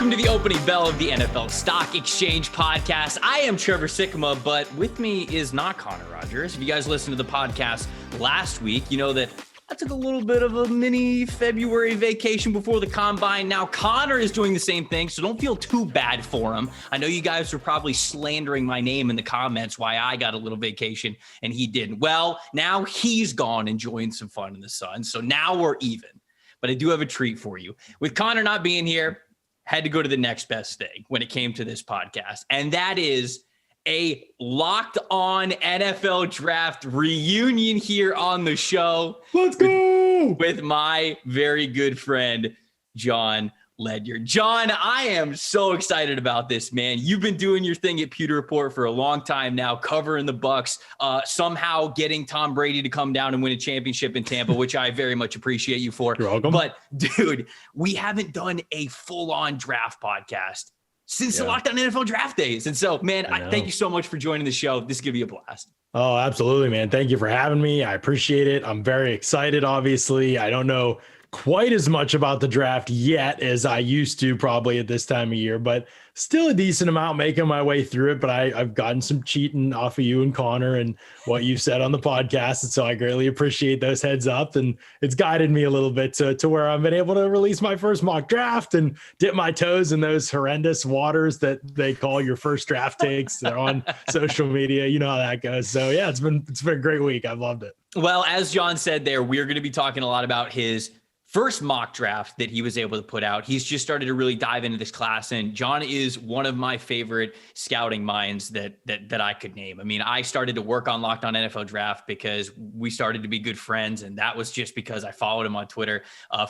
Welcome to the opening bell of the NFL Stock Exchange podcast. I am Trevor Sikkema, but with me is not Connor Rogers. If you guys listened to the podcast last week, you know that I took a little bit of a mini February vacation before the combine. Now Connor is doing the same thing, so don't feel too bad for him. I know you guys are probably slandering my name in the comments why I got a little vacation and he didn't. Well, now he's gone enjoying some fun in the sun, so now we're even. But I do have a treat for you. With Connor not being here, had to go to the next best thing when it came to this podcast, and that is a Locked On NFL Draft reunion here on the show. Let's go! With my very good friend, Jon Ledyard. Jon, I am so excited about this, man. You've been doing your thing at Pewter Report for a long time now, covering the Bucs, somehow getting Tom Brady to come down and win a championship in Tampa, which I very much appreciate you for. You're welcome. But, dude, we haven't done a full-on draft podcast since the Locked On NFL Draft days. And so, man, I thank you so much for joining the show. This is going to be a blast. Oh, absolutely, man. Thank you for having me. I appreciate it. I'm very excited, obviously. I don't know quite as much about the draft yet as I used to probably at this time of year, but still a decent amount making my way through it. But I've gotten some cheating off of you and Connor and what you said on the podcast. And so I greatly appreciate those heads up, and it's guided me a little bit to where I've been able to release my first mock draft and dip my toes in those horrendous waters that they call your first draft takes. They're on social media. You know how that goes. So yeah, it's been a great week. I've loved it. Well, as Jon said there, we're going to be talking a lot about his first mock draft that he was able to put out. He's just started to really dive into this class, and Jon is one of my favorite scouting minds that I could name. I mean, I started to work on Locked On NFL Draft because we started to be good friends, and that was just because I followed him on Twitter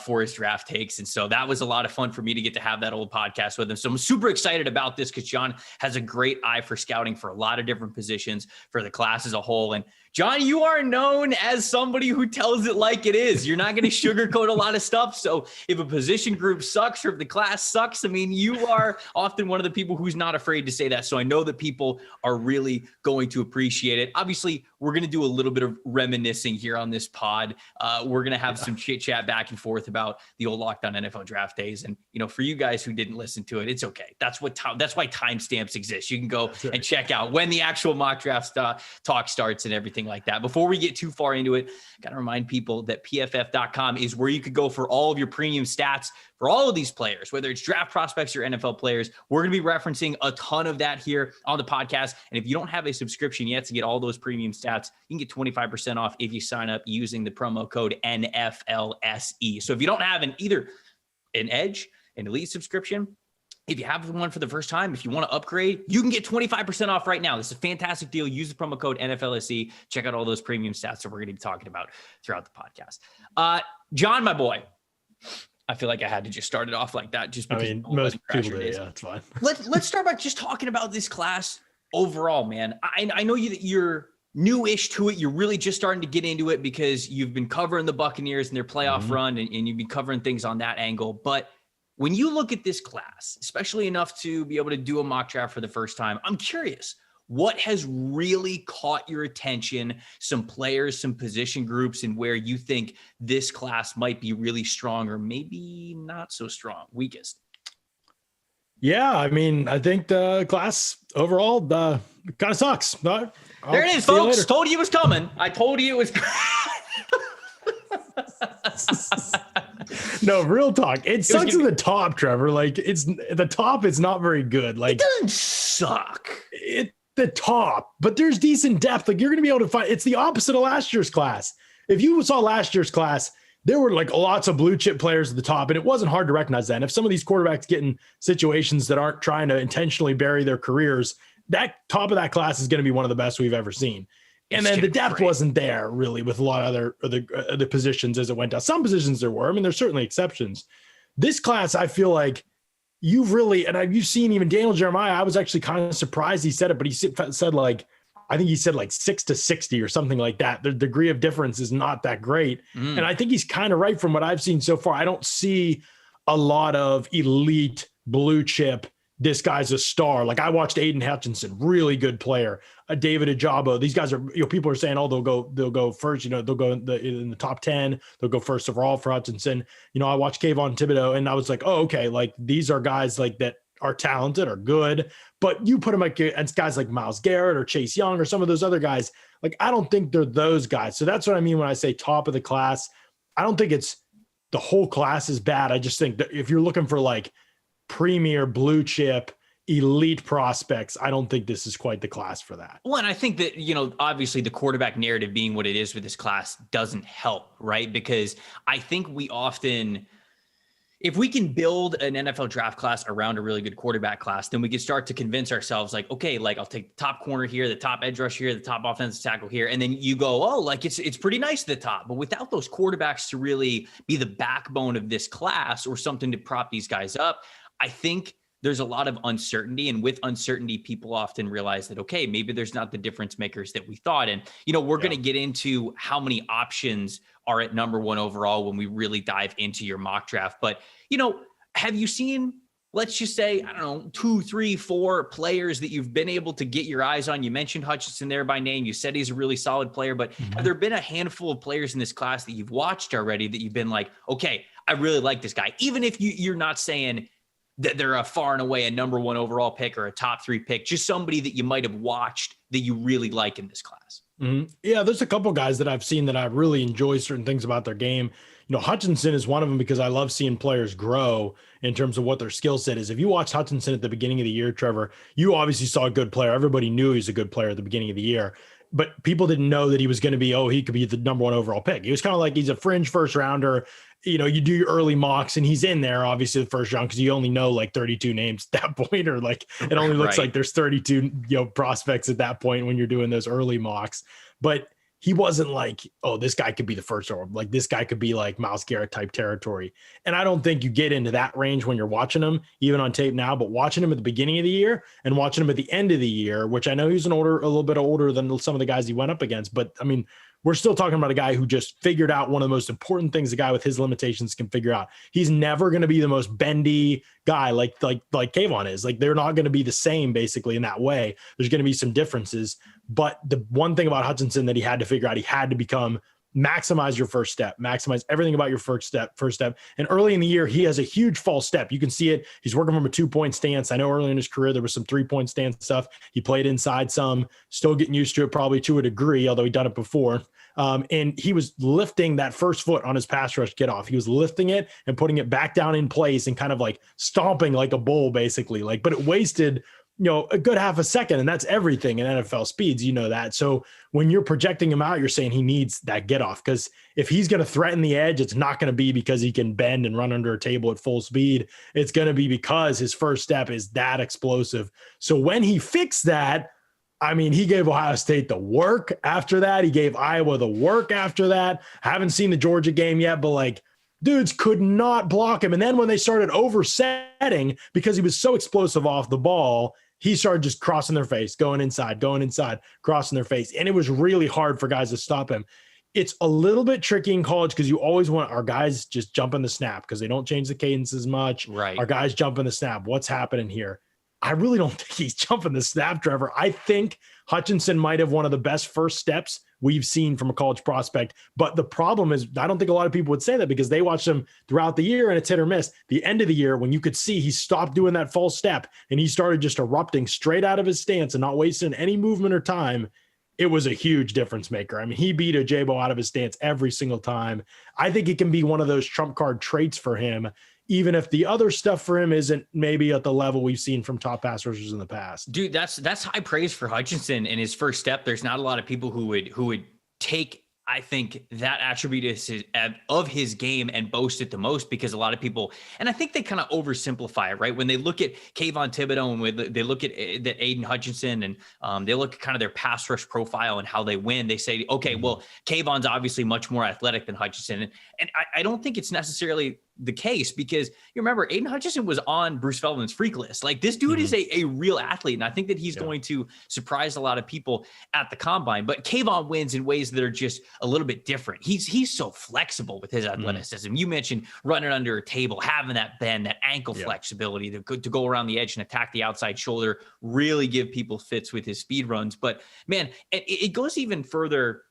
for his draft takes, and so that was a lot of fun for me to get to have that old podcast with him. So I'm super excited about this because Jon has a great eye for scouting for a lot of different positions for the class as a whole. And Jon, you are known as somebody who tells it like it is. You're not going to sugarcoat a lot of stuff. So if a position group sucks or if the class sucks, I mean, you are often one of the people who's not afraid to say that. So I know that people are really going to appreciate it. Obviously, we're going to do a little bit of reminiscing here on this pod. We're going to have some chit chat back and forth about the old Locked On NFL Draft days. And, you know, for you guys who didn't listen to it, it's okay. That's why timestamps exist. You can go and check out when the actual mock draft talk starts and everything like that. Before we get too far into it, got to remind people that PFF.com is where you could go for all of your premium stats for all of these players, whether it's draft prospects or NFL players. We're going to be referencing a ton of that here on the podcast. And if you don't have a subscription yet to get all those premium stats, you can get 25% off if you sign up using the promo code NFLSE. So if you don't have either an Edge, an Elite subscription, if you have one for the first time, if you want to upgrade, you can get 25% off right now. This is a fantastic deal. Use the promo code NFLSE. Check out all those premium stats that we're going to be talking about throughout the podcast. Jon, my boy, I feel like I had to just start it off like that just because most people do. Yeah, it's fine. Let's start by just talking about this class overall, man. I know you're new-ish to it. You're really just starting to get into it because you've been covering the Buccaneers and their playoff run, and you've been covering things on that angle. But when you look at this class, especially enough to be able to do a mock draft for the first time, I'm curious, what has really caught your attention? Some players, some position groups, and where you think this class might be really strong or maybe not so strong, weakest? Yeah, I mean, I think the class overall kind of sucks. There it is, folks. Told you it was coming. I told you it was. No, real talk. It sucks at the top, Trevor. Like, it's the top is not very good. Like, it doesn't suck. The top, but there's decent depth. Like, you're going to be able to find. It's the opposite of last year's class. If you saw last year's class, there were like lots of blue chip players at the top, and it wasn't hard to recognize that. And if some of these quarterbacks get in situations that aren't trying to intentionally bury their careers, that top of that class is going to be one of the best we've ever seen. And then the depth wasn't there really with a lot of other positions as it went down. Some positions there were. I mean, there's certainly exceptions. This class, I feel like you've seen even Daniel Jeremiah. I was actually kind of surprised he said it, but he said like, I think he said like 6 to 60 or something like that. The degree of difference is not that great. And I think he's kind of right from what I've seen so far. I don't see a lot of elite blue chip this guy's a star. Like I watched Aiden Hutchinson, really good player. David Ajabo. These guys are, people are saying, oh, they'll go first. They'll go in the top 10. They'll go first overall for Hutchinson. I watched Kayvon Thibodeau, and I was like, oh, okay, like these are guys like that are talented, are good. But you put them against guys like Myles Garrett or Chase Young or some of those other guys. Like I don't think they're those guys. So that's what I mean when I say top of the class. I don't think it's the whole class is bad. I just think that if you're looking for like premier blue chip elite prospects, I don't think this is quite the class for that. Well, and I think that, obviously the quarterback narrative being what it is with this class doesn't help, right? Because I think we often, if we can build an NFL draft class around a really good quarterback class, then we can start to convince ourselves like, okay, like I'll take the top corner here, the top edge rush here, the top offensive tackle here. And then you go, oh, like it's pretty nice at the top. But without those quarterbacks to really be the backbone of this class or something to prop these guys up, I think there's a lot of uncertainty. And with uncertainty, people often realize that, okay, maybe there's not the difference makers that we thought. And, we're going to get into how many options are at number one overall when we really dive into your mock draft. But, have you seen, let's just say, I don't know, 2, 3, 4 players that you've been able to get your eyes on? You mentioned Hutchinson there by name. You said he's a really solid player, but have there been a handful of players in this class that you've watched already that you've been like, okay, I really like this guy, even if you're not saying that they're a far and away a number one overall pick or a top 3 pick, just somebody that you might have watched that you really like in this class? Mm-hmm. Yeah, there's a couple guys that I've seen that I really enjoy certain things about their game. Hutchinson is one of them because I love seeing players grow in terms of what their skill set is. If you watched Hutchinson at the beginning of the year, Trevor, you obviously saw a good player. Everybody knew he was a good player at the beginning of the year, but people didn't know that he was going to be, he could be the number one overall pick. He was kind of like, he's a fringe first rounder. You do your early mocks and he's in there, obviously the first round, because you only know like 32 names at that point, or like it only looks like there's 32 prospects at that point when you're doing those early mocks. But he wasn't like, oh, this guy could be the first, or like this guy could be like Myles Garrett type territory. And I don't think you get into that range when you're watching him, even on tape now, but watching him at the beginning of the year and watching him at the end of the year, which I know he's a little bit older than some of the guys he went up against. But I mean, we're still talking about a guy who just figured out one of the most important things a guy with his limitations can figure out. He's never going to be the most bendy guy like Kayvon is. Like, they're not going to be the same basically in that way. There's going to be some differences. But the one thing about Hutchinson that he had to figure out, he had to become maximize your first step, maximize everything about your first step. And early in the year, he has a huge false step. You can see it. He's working from a 2-point stance. I know early in his career, there was some 3-point stance stuff. He played inside some, still getting used to it probably to a degree, although he'd done it before. And he was lifting that first foot on his pass rush get off. He was lifting it and putting it back down in place and kind of like stomping like a bull, basically. But it wasted, a good half a second, and that's everything in NFL speeds, that. So when you're projecting him out, you're saying he needs that get off, because if he's going to threaten the edge, it's not going to be because he can bend and run under a table at full speed. It's going to be because his first step is that explosive. So when he fixed that, I mean, he gave Ohio State the work after that. He gave Iowa the work after that. Haven't seen the Georgia game yet, but dudes could not block him. And then when they started oversetting because he was so explosive off the ball, he started just crossing their face, going inside, crossing their face. And it was really hard for guys to stop him. It's a little bit tricky in college because you always want our guys just jumping the snap because they don't change the cadence as much. Right. Our guys jumping the snap. What's happening here? I really don't think he's jumping the snap, Trevor. I think Hutchinson might have one of the best first steps we've seen from a college prospect. But the problem is, I don't think a lot of people would say that because they watched him throughout the year and it's hit or miss. The end of the year, when you could see he stopped doing that false step and he started just erupting straight out of his stance and not wasting any movement or time, it was a huge difference maker. I mean, he beat Ajabo out of his stance every single time. I think it can be one of those trump card traits for him, even if the other stuff for him isn't maybe at the level we've seen from top pass rushers in the past. Dude, that's high praise for Hutchinson in his first step. There's not a lot of people who would take, I think, that attribute of his game and boast it the most, because a lot of people, and I think they kind of oversimplify it, right? When they look at Kayvon Thibodeau and when they look at the Aiden Hutchinson and they look at kind of their pass rush profile and how they win, they say, okay, well, Kayvon's obviously much more athletic than Hutchinson. And I don't think it's necessarily the case, because you remember Aiden Hutchinson was on Bruce Feldman's freak list. Like, this dude is a real athlete. And I think that he's going to surprise a lot of people at the combine. But Kayvon wins in ways that are just a little bit different. He's so flexible with his athleticism. You mentioned running under a table, having that bend, that ankle flexibility to go around the edge and attack the outside shoulder, really give people fits with his speed runs. But man, it goes even further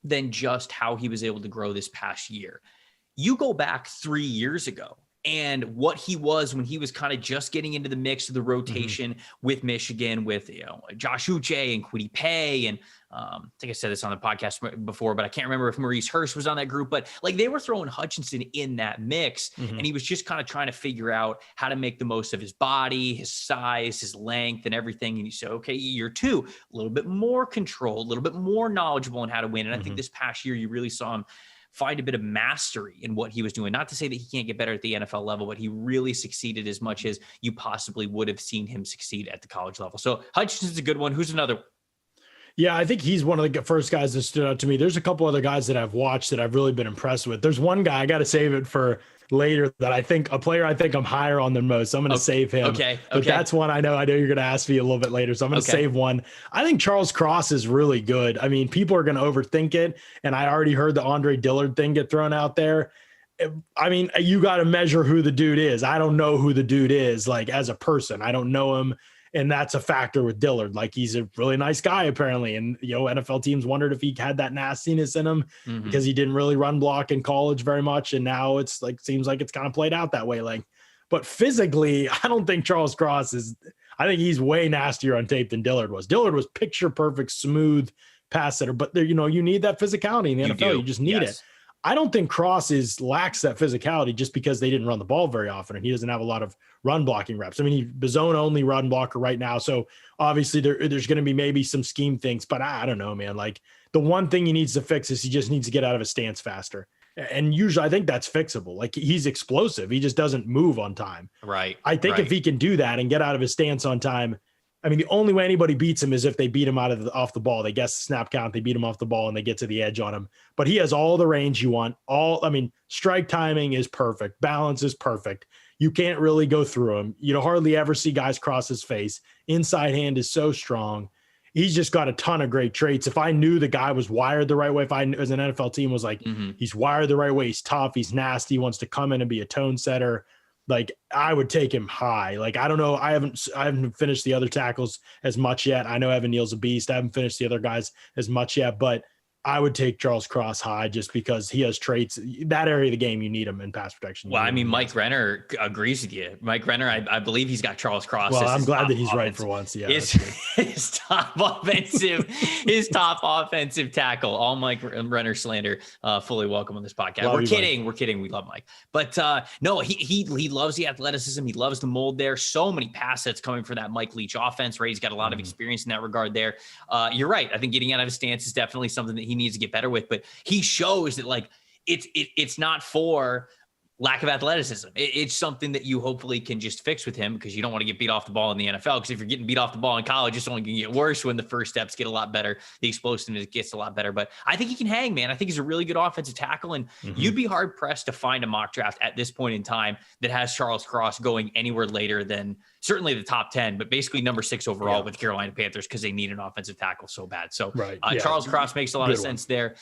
than just how he was able to grow this past year. You go back 3 years ago and what he was when he was kind of just getting into the mix of the rotation with Michigan, with Josh Uche and Kwity Paye. And I think I said this on the podcast before, but I can't remember if Maurice Hurst was on that group, but like they were throwing Hutchinson in that mix and he was just kind of trying to figure out how to make the most of his body, his size, his length and everything. And you say, okay, year 2, a little bit more control, a little bit more knowledgeable in how to win. And I think this past year, you really saw him find a bit of mastery in what he was doing. Not to say that he can't get better at the NFL level, but he really succeeded as much as you possibly would have seen him succeed at the college level. So Hutchinson's a good one. Who's another one? Yeah, I think he's one of the first guys that stood out to me. There's a couple other guys that I've watched that I've really been impressed with. There's one guy, I got to save it for later, that I think I'm higher on than most. So I'm going to save him. Okay. But that's one I know you're going to ask me a little bit later. So I'm going to save one. I think Charles Cross is really good. I mean, people are going to overthink it. And I already heard the Andre Dillard thing get thrown out there. I mean, you got to measure who the dude is. I don't know who the dude is, like, as a person. I don't know him. And that's a factor with Dillard. Like, he's a really nice guy, apparently. And, NFL teams wondered if he had that nastiness in him because he didn't really run block in college very much. And now it's like, seems like it's kind of played out that way. Like, but physically, I don't think Charles Cross I think he's way nastier on tape than Dillard was. Dillard was picture perfect, smooth pass setter, but there, you need that physicality in the NFL. You just need it. I don't think Cross lacks that physicality just because they didn't run the ball very often and he doesn't have a lot of run blocking reps. I mean, he's zone only run blocker right now. So obviously there's going to be maybe some scheme things, but I don't know, man. Like, the one thing he needs to fix is he just needs to get out of his stance faster. And usually I think that's fixable. Like, he's explosive. He just doesn't move on time. Right. I think if he can do that and get out of his stance on time, I mean, the only way anybody beats him is if they beat him off the ball. They guess the snap count, they beat him off the ball, and they get to the edge on him. But he has all the range you want. Strike timing is perfect. Balance is perfect. You can't really go through him. You hardly ever see guys cross his face. Inside hand is so strong. He's just got a ton of great traits. If I knew the guy was wired the right way, if I, as an NFL team, was like, he's wired the right way, he's tough, he's nasty, he wants to come in and be a tone setter, like, I would take him high. Like, I don't know. I haven't finished the other tackles as much yet. I know Evan Neal's a beast. I haven't finished the other guys as much yet, but I would take Charles Cross high just because he has traits. That area of the game, you need him in pass protection. Well, I mean, Mike Renner agrees with you. Mike Renner, I believe he's got Charles Cross. Well, I'm glad that he's right for once. Yeah, his top offensive tackle. All Mike Renner slander, fully welcome on this podcast. We're kidding. We love Mike, but no, he loves the athleticism. He loves the mold there. So many pass sets coming for that Mike Leach offense. Right, he's got a lot of experience in that regard. There, you're right. I think getting out of his stance is definitely something that he needs to get better with, but he shows that, like, it's not for lack of athleticism. It's something that you hopefully can just fix with him, because you don't want to get beat off the ball in the NFL, because if you're getting beat off the ball in college, it's only going to get worse when the first steps get a lot better. The explosiveness gets a lot better, but I think he can hang, man. I think he's a really good offensive tackle, and you'd be hard pressed to find a mock draft at this point in time that has Charles Cross going anywhere later than certainly the top 10, but basically number 6 overall with Carolina Panthers, because they need an offensive tackle so bad. So Charles Cross makes a lot of sense there.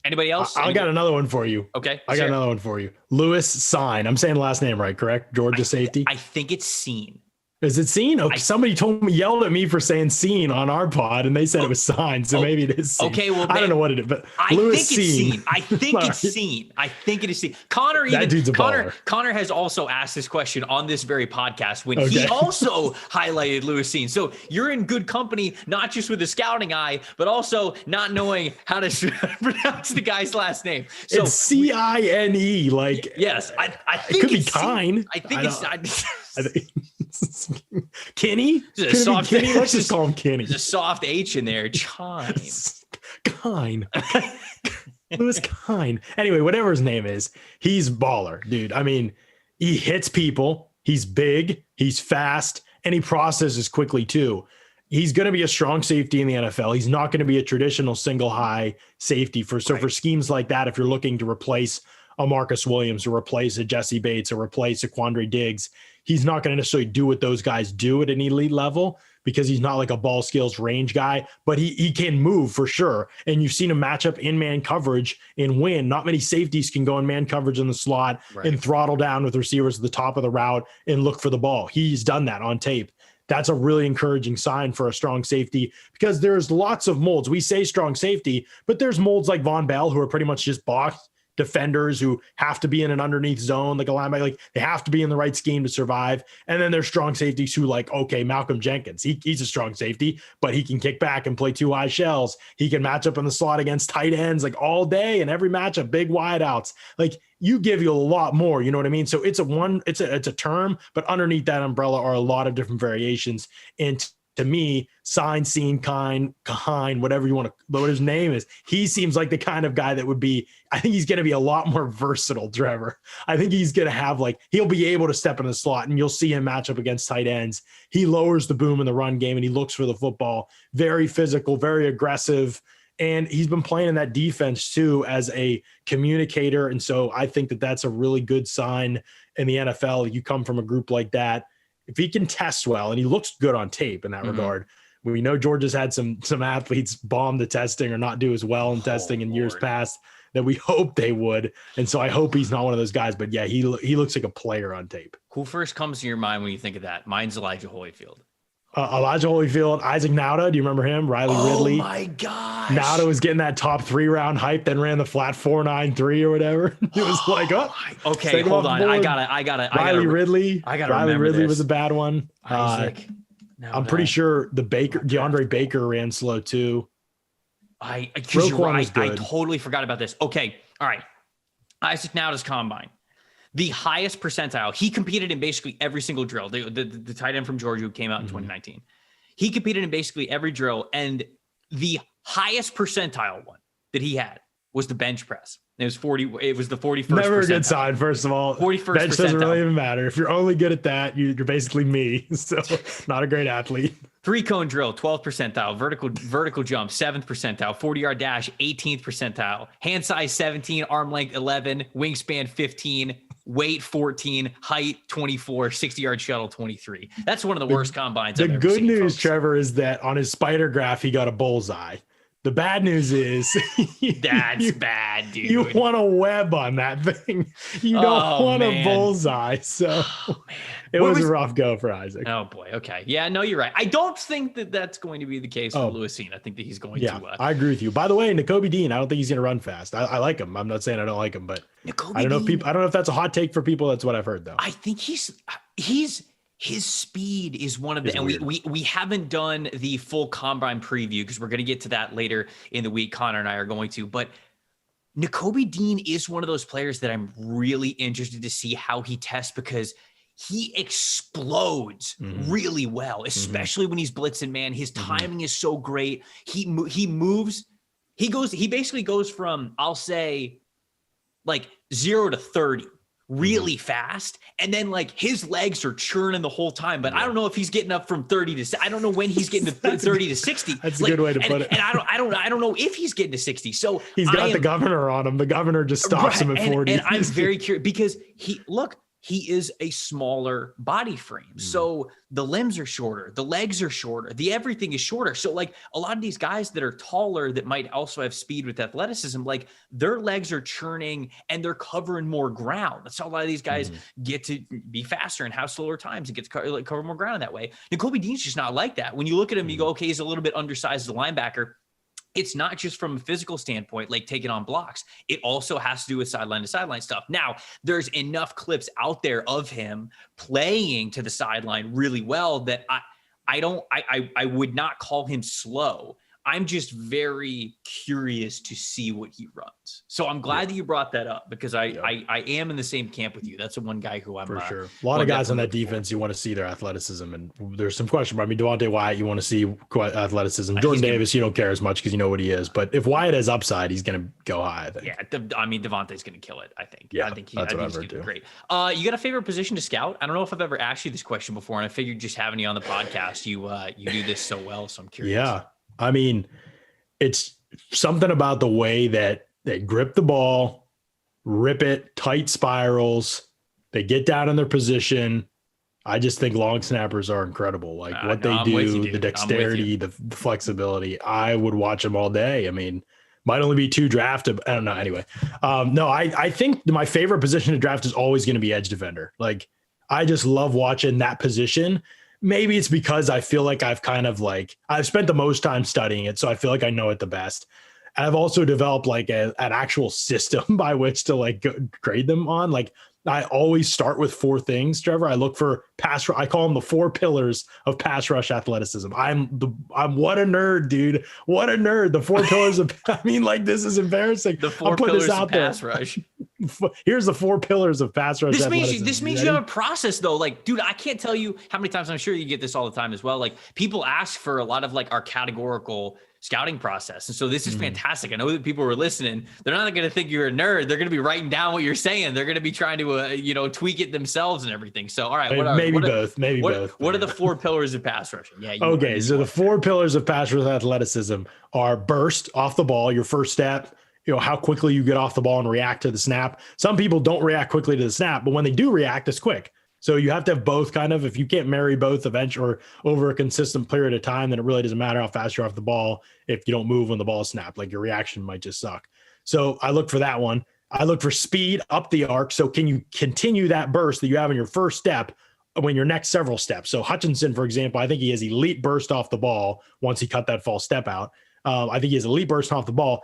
Anybody else? I got another one for you. Okay. I got another one for you. Lewis Sign. I'm saying the last name right, correct? Georgia safety. I think it's Seen. Is it Seen? Okay, somebody yelled at me for saying Seen on our pod, and they said it was Sign, so maybe it is Seen. Okay, well, I don't know what it is, but I think it's Seen. I think it's Seen. I think it is Seen. Connor has also asked this question on this very podcast when he also highlighted Lewis Seen. So you're in good company, not just with a scouting eye, but also not knowing how to pronounce the guy's last name. So it's C-I-N-E. Like, yes, I think it could be Kine. I think it's. Kenny? Kenny? Let's just call him Kenny. There's a soft H in there. Kine. Lewis Kine. Anyway, whatever his name is, he's baller, dude. I mean, he hits people. He's big. He's fast. And he processes quickly, too. He's going to be a strong safety in the NFL. He's not going to be a traditional single high safety for schemes like that. If you're looking to replace a Marcus Williams or replace a Jesse Bates or replace a Quandre Diggs. He's not going to necessarily do what those guys do at an elite level because he's not like a ball skills range guy, but he can move for sure. And you've seen him match up in man coverage and win. Not many safeties can go in man coverage in the slot and throttle down with receivers at the top of the route and look for the ball. He's done that on tape. That's a really encouraging sign for a strong safety because there's lots of molds. We say strong safety, but there's molds like Von Bell who are pretty much just box defenders who have to be in an underneath zone, like a linebacker, like they have to be in the right scheme to survive. And then there's strong safeties who like, okay, Malcolm Jenkins, he's a strong safety, but he can kick back and play two high shells. He can match up in the slot against tight ends like all day and every matchup, big wide outs. Like you give you a lot more, you know what I mean? So it's a term, but underneath that umbrella are a lot of different variations. And to me, Sign, Seen, Kind, whatever you want to, what his name is, he seems like the kind of guy that would be, I think he's going to be a lot more versatile, Trevor. I think he's going to have he'll be able to step in the slot and you'll see him match up against tight ends. He lowers the boom in the run game and he looks for the football. Very physical, very aggressive. And he's been playing in that defense too as a communicator. And so I think that that's a really good sign in the NFL. You come from a group like that. If he can test well, and he looks good on tape in that regard, we know Georgia's had some athletes bomb the testing or not do as well in testing in years past that we hope they would. And so I hope he's not one of those guys, but yeah, he looks like a player on tape. Who first comes to your mind when you think of that? Mine's Elijah Holyfield. Elijah Holyfield, Isaac Nauta. Do you remember him? Riley Ridley. Oh my gosh. Nauta was getting that top 3 round hype, then ran the flat 4.93 or whatever. It was like, okay, hold on. I gotta Riley Ridley. Riley Ridley this. was a bad one. Isaac. I'm pretty sure DeAndre Baker ran slow too. I totally forgot about this. Okay. All right. Isaac Nauta's combine. The highest percentile. He competed in basically every single drill. The tight end from Georgia who came out in 2019. He competed in basically every drill, and the highest percentile one that he had was the bench press. It was 40. It was the 41st. Never percentile. a good sign. First of all, 41st bench doesn't percentile. really even matter. If you're only good at that, you're basically me. So not a great athlete. 3-cone drill, 12th percentile. Vertical jump, 7th percentile. 40-yard dash, 18th percentile. Hand size 17, arm length 11, wingspan 15. Weight 14, height 24, 60-yard shuttle 23. That's one of the worst combines I've ever seen. The good news, folks. Trevor, is that on his spider graph, he got a bullseye. The bad news is that's bad, dude. You want a web on that thing. You don't want a bullseye. So it was a rough go for Isaac. Oh boy. Okay. Yeah, no, you're right. I don't think that that's going to be the case with Lewisine. I think that he's going to. I agree with you. By the way, Nakobe Dean, I don't think he's going to run fast. I like him. I'm not saying I don't like him, but I don't know if that's a hot take for people. That's what I've heard though. I think his speed is one of the, and we haven't done the full combine preview because we're going to get to that later in the week. Connor and I are going to, but Nakobe Dean is one of those players that I'm really interested to see how he tests because he explodes really well, especially when he's blitzing, man. His timing is so great. He moves. He basically goes from, I'll say, like 0 to 30 really fast. And then like his legs are churning the whole time, but I don't know if he's getting up from 30 to, I don't know when he's getting to 30 to 60. That's a good way to put it. And I don't know if he's getting to 60. So he's got the governor on him. The governor just stops him at 40. And I'm very curious because he is a smaller body frame. So the limbs are shorter, the legs are shorter, everything is shorter. So like a lot of these guys that are taller that might also have speed with athleticism, like their legs are churning and they're covering more ground. That's how a lot of these guys get to be faster and have slower times and get to cover more ground that way. Nakobe Dean's just not like that. When you look at him, you go, okay, he's a little bit undersized as a linebacker. It's not just from a physical standpoint, like taking on blocks. It also has to do with sideline to sideline stuff. Now, there's enough clips out there of him playing to the sideline really well that I would not call him slow. I'm just very curious to see what he runs. So I'm glad that you brought that up because I am in the same camp with you. That's the one guy who I'm for sure. A lot of guys on that defense, you want to see their athleticism, and there's some question. I mean, Devontae Wyatt, you want to see athleticism. Jordan Davis, you don't care as much because you know what he is. But if Wyatt has upside, he's going to go high. I think. Yeah, Devontae's going to kill it. I think. Yeah, I think he's going to do great. You got a favorite position to scout? I don't know if I've ever asked you this question before, and I figured just having you on the podcast, you do this so well. So I'm curious. Yeah. I mean, it's something about the way that they grip the ball, rip it, tight spirals. They get down in their position. I just think long snappers are incredible. Like what they do, the dexterity, the flexibility. I would watch them all day. I mean, might only be 2 drafted. I don't know. Anyway, no, I think my favorite position to draft is always going to be edge defender. Like I just love watching that position. Maybe it's because I feel like I've spent the most time studying it. So I feel like I know it the best. And I've also developed like an actual system by which to like grade them on. Like I always start with 4 things, Trevor. I look for I call them the 4 pillars of pass rush athleticism. I'm what a nerd, dude. What a nerd. The 4 pillars of, I mean, like, this is embarrassing. The 4 pillars of pass rush. Here's the 4 pillars of pass rush. This means you have a process though. Like, dude, I can't tell you how many times, I'm sure you get this all the time as well. Like people ask for a lot of like our categorical scouting process. And so this is fantastic. I know that people are listening. They're not going to think you're a nerd. They're going to be writing down what you're saying. They're going to be trying to, tweak it themselves and everything. So, all right. Maybe both. What are the 4 pillars of pass rushing? Yeah. Okay. So the 4 pillars of pass rush athleticism are burst off the ball, your first step, how quickly you get off the ball and react to the snap. Some people don't react quickly to the snap, but when they do react, it's quick. So you have to have both kind of. If you can't marry both eventually or over a consistent period of time, then it really doesn't matter how fast you're off the ball if you don't move when the ball is snapped. Like your reaction might just suck. So I look for that one. I look for speed up the arc. So can you continue that burst that you have in your first step when your next several steps? So Hutchinson, for example, I think he has elite burst off the ball once he cut that false step out. I think he has elite burst off the ball.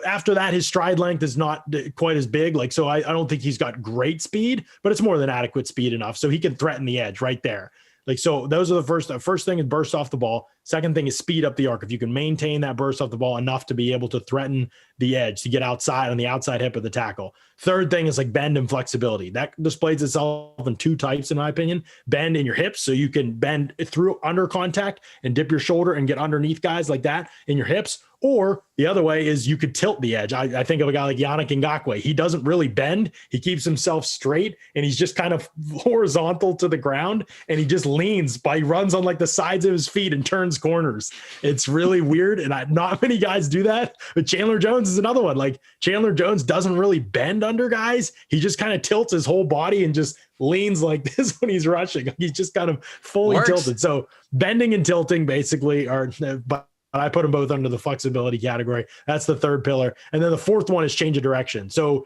After that, his stride length is not quite as big. Like, so I don't think he's got great speed, but it's more than adequate speed enough. So he can threaten the edge right there. Like, so those are the first thing is burst off the ball. Second thing is speed up the arc. If you can maintain that burst off the ball enough to be able to threaten the edge, to get outside on the outside hip of the tackle. Third thing is like bend and flexibility. That displays itself in 2 types, in my opinion. Bend in your hips, so you can bend through under contact and dip your shoulder and get underneath guys like that in your hips. Or the other way is you could tilt the edge. I think of a guy like Yannick Ngakoue. He doesn't really bend. He keeps himself straight and he's just kind of horizontal to the ground and he just leans he runs on like the sides of his feet and turns corners. It's really weird. And not many guys do that, but Chandler Jones is another one. Like Chandler Jones doesn't really bend under guys. He just kind of tilts his whole body and just leans like this when he's rushing. He's just kind of fully tilted. So bending and tilting basically are, but I put them both under the flexibility category. That's the 3rd pillar. And then the 4th one is change of direction. So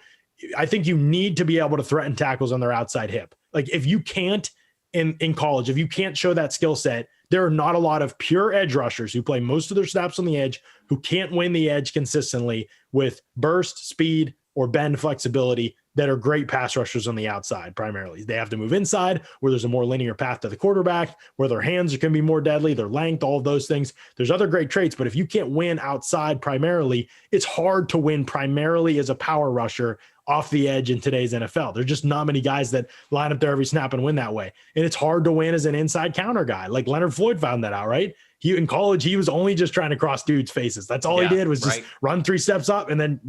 I think you need to be able to threaten tackles on their outside hip. Like if you can't in college, if you can't show that skill set, there are not a lot of pure edge rushers who play most of their snaps on the edge who can't win the edge consistently with burst, speed, or bend flexibility that are great pass rushers on the outside. Primarily, they have to move inside where there's a more linear path to the quarterback, where their hands can be more deadly, their length, all of those things. There's other great traits, but if you can't win outside primarily, it's hard to win primarily as a power rusher off the edge in today's NFL. There's just not many guys that line up there every snap and win that way. And it's hard to win as an inside counter guy. Like Leonard Floyd found that out, right? In college, he was only just trying to cross dudes' faces. That's all he did was just run 3 steps up and then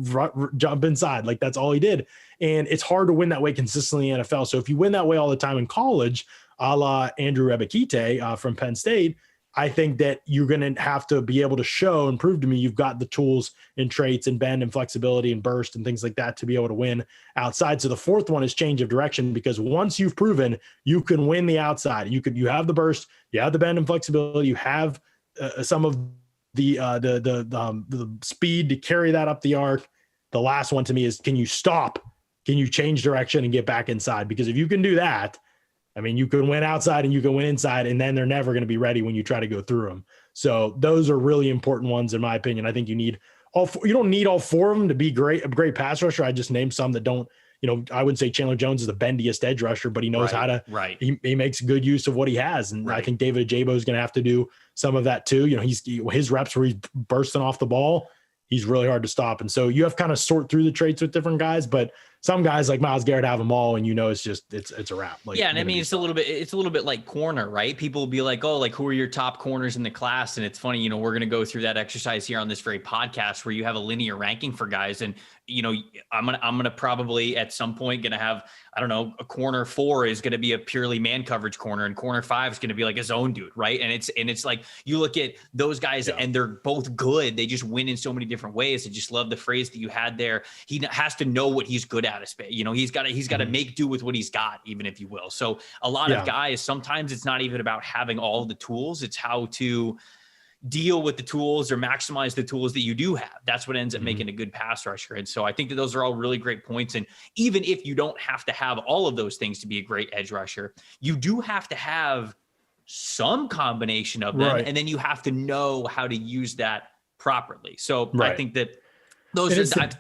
jump inside. Like that's all he did. And it's hard to win that way consistently in the NFL. So if you win that way all the time in college, a la Andrew Rebekite from Penn State, I think that you're going to have to be able to show and prove to me you've got the tools and traits and bend and flexibility and burst and things like that to be able to win outside. So the 4th one is change of direction, because once you've proven you can win the outside, you have the burst, you have the bend and flexibility, you have some of the speed to carry that up the arc. The last one to me is, can you stop? Can you change direction and get back inside? Because if you can do that, I mean, you can win outside and you can win inside, and then they're never going to be ready when you try to go through them. So those are really important ones, in my opinion. I think you need you don't need all 4 of them to be a great pass rusher. I just named some that don't. I wouldn't say Chandler Jones is the bendiest edge rusher, but he knows how to. Right. He makes good use of what he has, and I think David Ajabo is going to have to do some of that too. His reps where he's bursting off the ball, he's really hard to stop. And so you have kind of sort through the traits with different guys, but some guys like Myles Garrett have them all, and it's a wrap. Like, and I mean, it's a little bit like corner, right? People will be like, oh, like who are your top corners in the class? And it's funny, we're going to go through that exercise here on this very podcast where you have a linear ranking for guys. And, I'm going to probably at some point going to have, I don't know, a corner 4 is going to be a purely man coverage corner, and corner 5 is going to be like a zone dude. Right. And it's like, you look at those guys and they're both good. They just win in so many different ways. I just love the phrase that you had there. He has to know what he's good at out of space. He's got to make do with what he's got, even if you will. So a lot of guys, sometimes it's not even about having all the tools. It's how to deal with the tools or maximize the tools that you do have. That's what ends up making a good pass rusher. And so I think that those are all really great points. And even if you don't have to have all of those things to be a great edge rusher, you do have to have some combination of them. And then you have to know how to use that properly. So I think that those are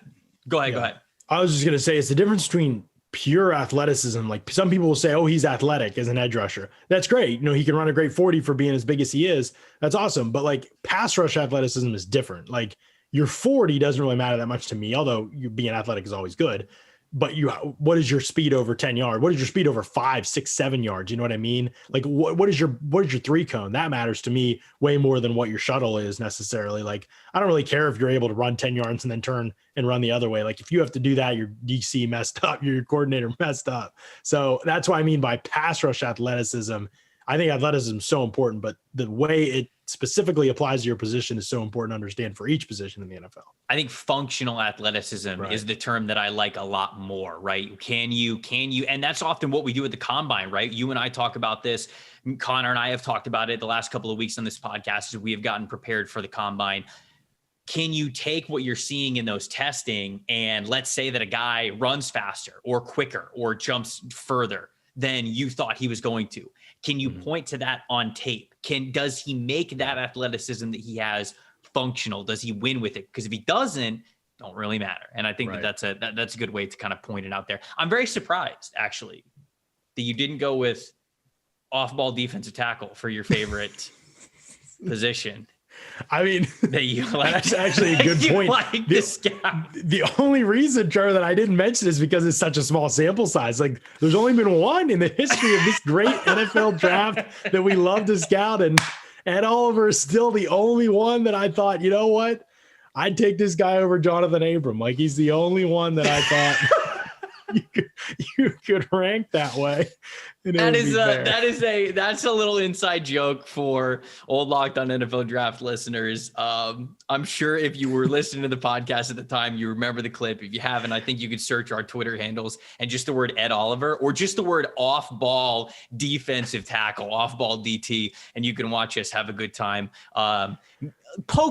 go ahead. I was just going to say, it's the difference between pure athleticism. Like some people will say, oh, he's athletic as an edge rusher. That's great. He can run a great 40 for being as big as he is. That's awesome. But like pass rush athleticism is different. Like your 40 doesn't really matter that much to me, although you being athletic is always good. But what is your speed over 10 yards? What is your speed over 5, 6, 7 yards? You know what I mean? Like what is your 3 cone? That matters to me way more than what your shuttle is necessarily. Like, I don't really care if you're able to run 10 yards and then turn and run the other way. Like if you have to do that, your DC messed up, your coordinator messed up. So that's what I mean by pass rush athleticism. I think athleticism is so important, but the way it specifically applies to your position is so important to understand for each position in the NFL. I think functional athleticism is the term that I like a lot more, right? Can you, and that's often what we do at the combine, right? You and I talk about this. Connor and I have talked about it the last couple of weeks on this podcast as we have gotten prepared for the combine. Can you take what you're seeing in those testing and let's say that a guy runs faster or quicker or jumps further than you thought he was going to? Can you point to that on tape? Does he make that athleticism that he has functional? Does he win with it? Because if he doesn't, don't really matter. And I think that's a good way to kind of point it out there. I'm very surprised actually that you didn't go with off-ball defensive tackle for your favorite position. I mean, that's actually a good point. The only reason, Trevor, that I didn't mention is because it's such a small sample size. Like, there's only been one in the history of this great NFL draft that we love to scout, and Ed Oliver is still the only one that I thought, you know what, I'd take this guy over Jonathan Abram. Like, he's the only one that I thought you could rank that way. That's a little inside joke for old Locked On NFL Draft listeners. I'm sure if you were listening to the podcast at the time, you remember the clip. If you haven't, I think you could search our Twitter handles and just the word Ed Oliver or just the word off-ball defensive tackle, off-ball DT, and you can watch us have a good time.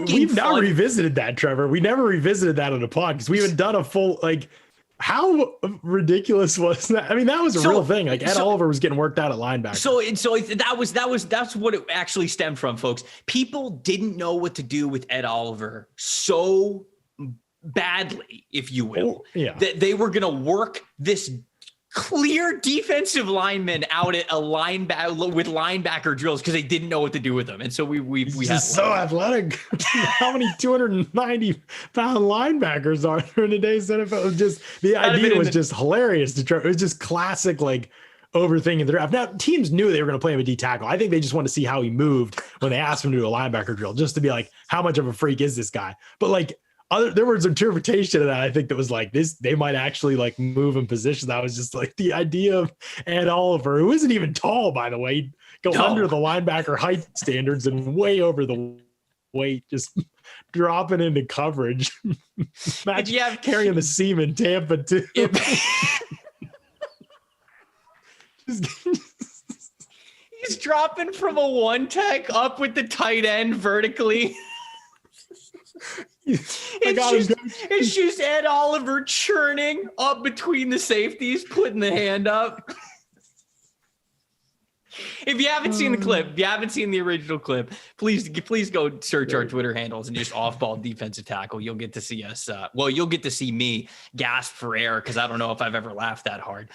We've now revisited that, Trevor. We never revisited that on the pod because we haven't done a full, like, how ridiculous was that? I mean, that was a real thing. Like Ed Oliver was getting worked out at linebacker. That's what it actually stemmed from, folks. People didn't know what to do with Ed Oliver so badly, if you will, that they were going to work this clear defensive lineman out at a linebacker with linebacker drills because they didn't know what to do with them. And so we had so athletic. How many 290-pound linebackers are there in today's NFL? Just the idea was just hilarious to try. It was just classic, like, overthinking the draft. Now, teams knew they were going to play him a D tackle. I think they just wanted to see how he moved when they asked him to do a linebacker drill, just to be like, how much of a freak is this guy? But like, there was interpretation of that. I think that was like this, they might actually like move in position. That was just like the idea of Ed Oliver, who isn't even tall, by the way, go under the linebacker height standards and way over the weight, just dropping into coverage. Imagine carrying the seam in Tampa too. He's dropping from a one tech up with the tight end vertically. It's just Ed Oliver churning up between the safeties, putting the hand up. If you haven't seen the clip, if you haven't seen the original clip, please go search our Twitter handles and just off-ball defensive tackle. You'll get to see us. You'll get to see me gasp for air because I don't know if I've ever laughed that hard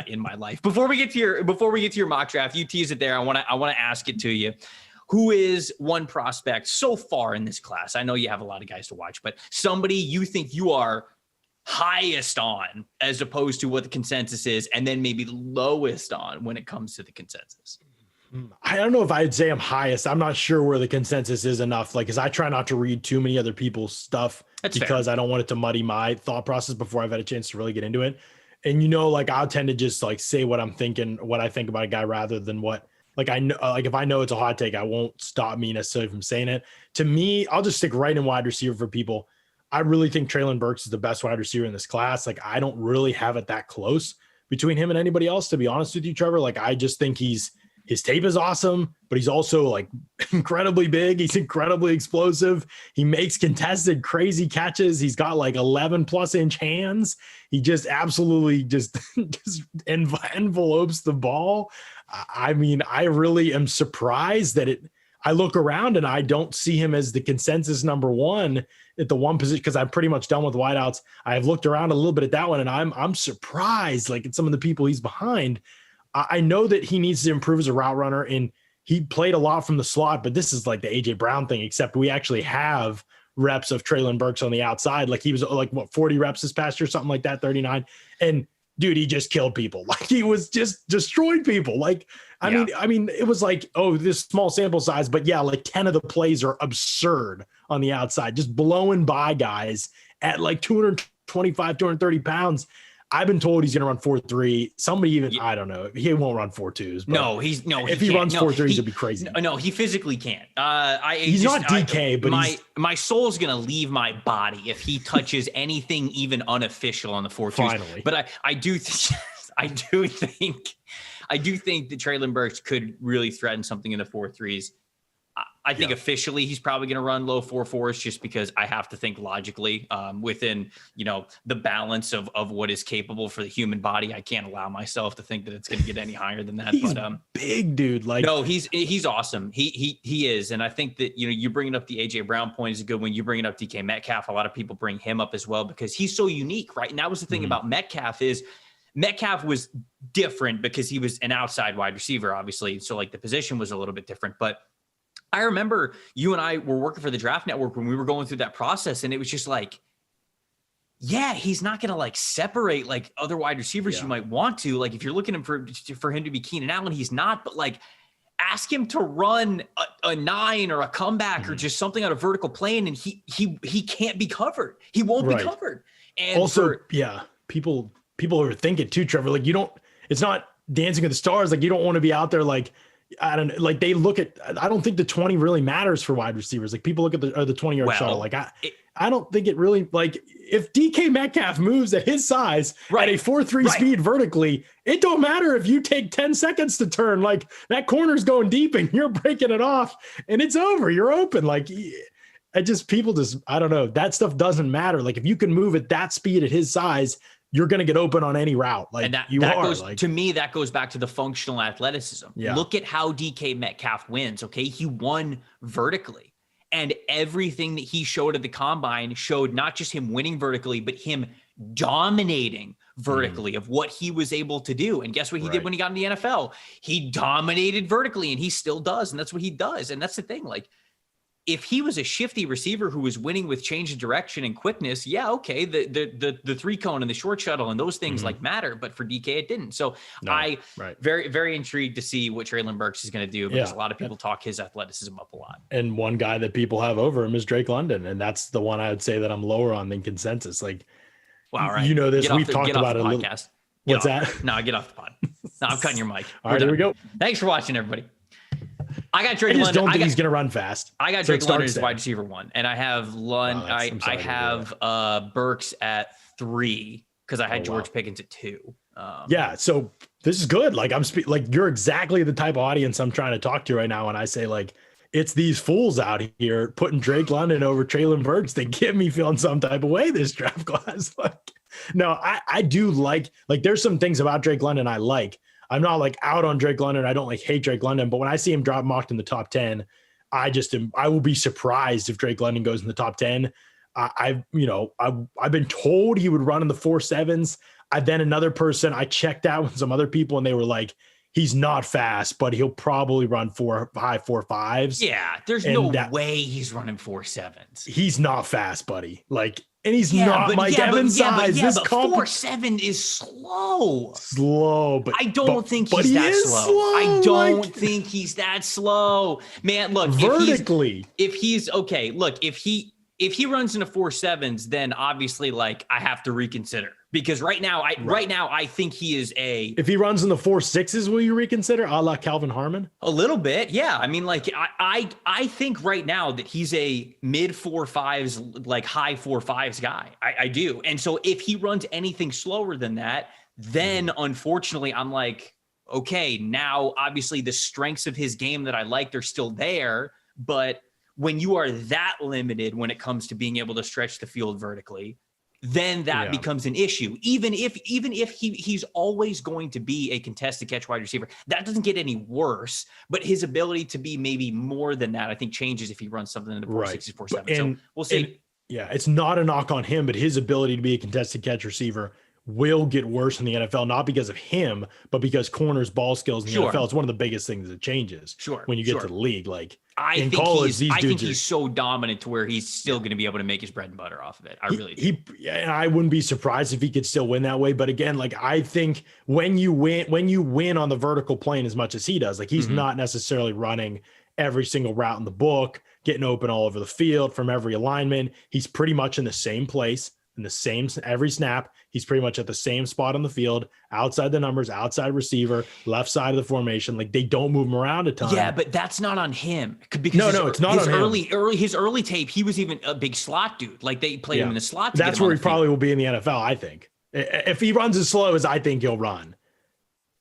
in my life. Before we get to your mock draft, you tease it there. I want to ask it to you. Who is one prospect so far in this class? I know you have a lot of guys to watch, but somebody you think you are highest on as opposed to what the consensus is, and then maybe lowest on when it comes to the consensus. I don't know if I'd say I'm highest. I'm not sure where the consensus is enough. Like, as I try not to read too many other people's stuff. That's because fair. I don't want it to muddy my thought process before I've had a chance to really get into it. And, like, I'll tend to just like say what I'm thinking, what I think about a guy rather than what, like, I know, like, if I know it's a hot take, I won't stop me necessarily from saying it. To me, I'll just stick right in wide receiver for people. I really think Treylon Burks is the best wide receiver in this class. Like, I don't really have it that close between him and anybody else, to be honest with you, Trevor. Like, I just think his tape is awesome, but he's also like incredibly big. He's incredibly explosive. He makes contested crazy catches. He's got like 11 plus inch hands. He just absolutely just envelopes the ball. I mean, I really am surprised that I look around and I don't see him as the consensus number one at the one position, because I'm pretty much done with wideouts. I've looked around a little bit at that one, and I'm surprised, like, at some of the people he's behind. I know that he needs to improve as a route runner, and he played a lot from the slot, but this is like the AJ Brown thing, except we actually have reps of Treylon Burks on the outside. Like, he was like, 40 reps this past year, something like that, 39. And dude, he just killed people. Like, he was just destroyed people. Like, I mean, it was like, oh, this small sample size, but yeah, like 10 of the plays are absurd on the outside, just blowing by guys at like 225, 230 pounds. I've been told he's going to run 4.3. Somebody even, I don't know. He won't run 4.2s. If he runs 4.3s, it'd be crazy. No, he physically can't. He's not DK, but my soul's going to leave my body if he touches anything even unofficial on the 4.2s. Finally. But I do think that Treylon Burks could really threaten something in the 4.3s. I think officially he's probably going to run low 4.4s, just because I have to think logically within, the balance of what is capable for the human body. I can't allow myself to think that it's going to get any higher than that. He's big, dude. Like, no, he's awesome. He is. And I think that, you bringing up the AJ Brown point is a good one. You bringing up DK Metcalf. A lot of people bring him up as well because he's so unique, right? And that was the thing about Metcalf is Metcalf was different because he was an outside wide receiver, obviously. So like the position was a little bit different, but I remember you and I were working for the Draft Network when we were going through that process, and it was just like, yeah, he's not going to like separate like other wide receivers you might want to. Like, if you're looking for him to be Keenan Allen, he's not, but like, ask him to run a 9 or a comeback or just something on a vertical plane, and he can't be covered. He won't be covered. And also, people are thinking too, Trevor, like, it's not Dancing with the Stars. Like, you don't want to be out there like, I don't know, like, they look at, I don't think the 20 really matters for wide receivers. Like, people look at the 20-yard shuttle. Like, I don't think it really, like, if DK Metcalf moves at his size at a 4.3 speed vertically, it don't matter if you take 10 seconds to turn. Like, that corner's going deep and you're breaking it off and it's over. You're open. Like, I don't know. That stuff doesn't matter. Like, if you can move at that speed at his size, you're going to get open on any route. Like, and to me, that goes back to the functional athleticism. Yeah. Look at how DK Metcalf wins. Okay. He won vertically, and everything that he showed at the combine showed not just him winning vertically, but him dominating vertically of what he was able to do. And guess what he did when he got in the NFL? He dominated vertically, and he still does. And that's what he does. And that's the thing. Like, if he was a shifty receiver who was winning with change of direction and quickness, okay, the 3-cone and the short shuttle and those things like matter, but for DK it didn't. So very, very intrigued to see what Treylon Burks is going to do, because a lot of people talk his athleticism up a lot. And one guy that people have over him is Drake London, and that's the one I would say that I'm lower on than consensus. Like, wow, right? You know this. We've talked about it a little. What's that? No, get off the pod. No, I'm cutting your mic. All right, here we go. Thanks for watching, everybody. I got Drake London. I don't think he's going to run fast. I got Drake London as wide receiver 1, and I have I have Burks at 3 because I had George Pickens at 2. So this is good. Like, you're exactly the type of audience I'm trying to talk to right now. When I say, like, it's these fools out here putting Drake London over Treylon Burks, they get me feeling some type of way this draft class. Like, no, I do like there's some things about Drake London I like. I'm not like out on Drake London. I don't like hate Drake London, but when I see him drop mocked in the top 10, I will be surprised if Drake London goes in the top 10. I've been told he would run in the 4.7s. Then another person, I checked out with some other people, and they were like, he's not fast, but he'll probably run 4.5s. Yeah. There's no way he's running 4.7s. He's not fast, buddy. Like, and he's not Mike Evans size. This 4.7 is slow. But I don't think he's that slow. I don't think he's that slow. Man, look, vertically. If he's okay, look, if he runs into 4.7s, then obviously, like, I have to reconsider, Because right now, I think he is if he runs in the 4.6s, will you reconsider a la Calvin Harmon? A little bit. Yeah. I mean, like I think right now that he's a mid 4.5s, like high 4.5s guy. I do. And so if he runs anything slower than that, then unfortunately I'm like, okay, now obviously the strengths of his game that I liked are still there. But when you are that limited when it comes to being able to stretch the field vertically, then that becomes an issue. Even if he's always going to be a contested catch wide receiver, that doesn't get any worse. But his ability to be maybe more than that, I think, changes if he runs something in the 4.6s, 4.7s. So we'll see. It's not a knock on him, but his ability to be a contested catch receiver will get worse in the NFL, not because of him, but because corners' ball skills in the NFL. It's one of the biggest things that changes when you get to the league. Like in college, I think he's so dominant to where he's still going to be able to make his bread and butter off of it. I really do. And I wouldn't be surprised if he could still win that way. But again, like I think when you win on the vertical plane as much as he does, like he's not necessarily running every single route in the book, getting open all over the field from every alignment. He's pretty much in the same place. In the same every snap, he's pretty much at the same spot on the field, outside the numbers, outside receiver, left side of the formation. Like they don't move him around a ton. Yeah, but that's not on him. Because it's not on him. His early tape, he was even a big slot dude. Like they played him in the slot. That's where he probably will be in the NFL. I think if he runs as slow as I think he'll run,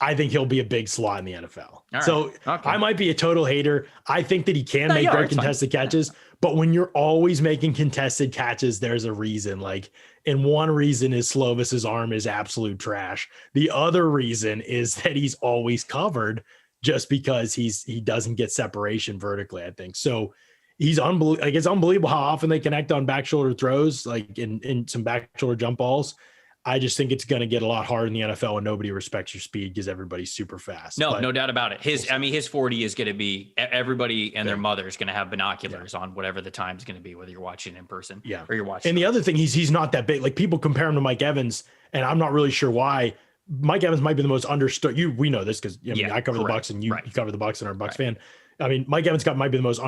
I think he'll be a big slot in the NFL. So I might be a total hater. I think that he can make great contested catches, but when you're always making contested catches, there's a reason. Like, and one reason is Slovis's arm is absolute trash. The other reason is that he's always covered just because he doesn't get separation vertically, I think. So he's unbelievable. Like, it's unbelievable how often they connect on back shoulder throws, like in some back shoulder jump balls. I just think it's going to get a lot harder in the NFL when nobody respects your speed because everybody's super fast. No doubt about it. His 40 is going to be everybody and their mother is going to have binoculars on whatever the time's going to be, whether you're watching in person or you're watching. And the other thing, he's not that big. Like people compare him to Mike Evans, and I'm not really sure why. Mike Evans might be the most understood. We know this because I cover the Bucs and you cover the Bucs and are a Bucs fan. I mean, Mike Evans might be the most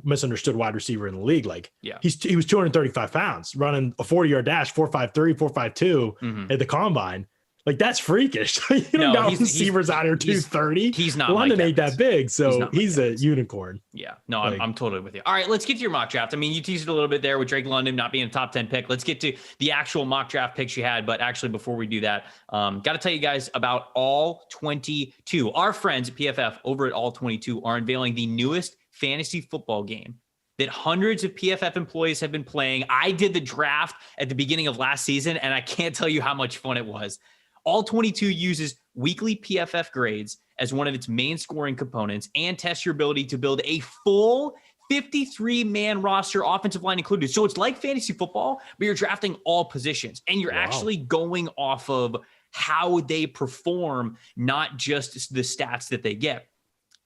misunderstood wide receiver in the league. Like, he was 235 pounds, running a 40-yard dash, 4.53, 4.52 at the combine. Like, that's freakish. You don't got receivers out here 230. He's not. London ain't that big, so he's a unicorn. Yeah, no, I'm totally with you. All right, let's get to your mock draft. I mean, you teased it a little bit there with Drake London not being a top 10 pick. Let's get to the actual mock draft picks you had. But actually, before we do that, got to tell you guys about All 22. Our friends at PFF over at All 22 are unveiling the newest fantasy football game that hundreds of PFF employees have been playing. I did the draft at the beginning of last season, and I can't tell you how much fun it was. All 22 uses weekly PFF grades as one of its main scoring components and tests your ability to build a full 53-man roster, offensive line included. So it's like fantasy football, but you're drafting all positions, and you're actually going off of how they perform, not just the stats that they get.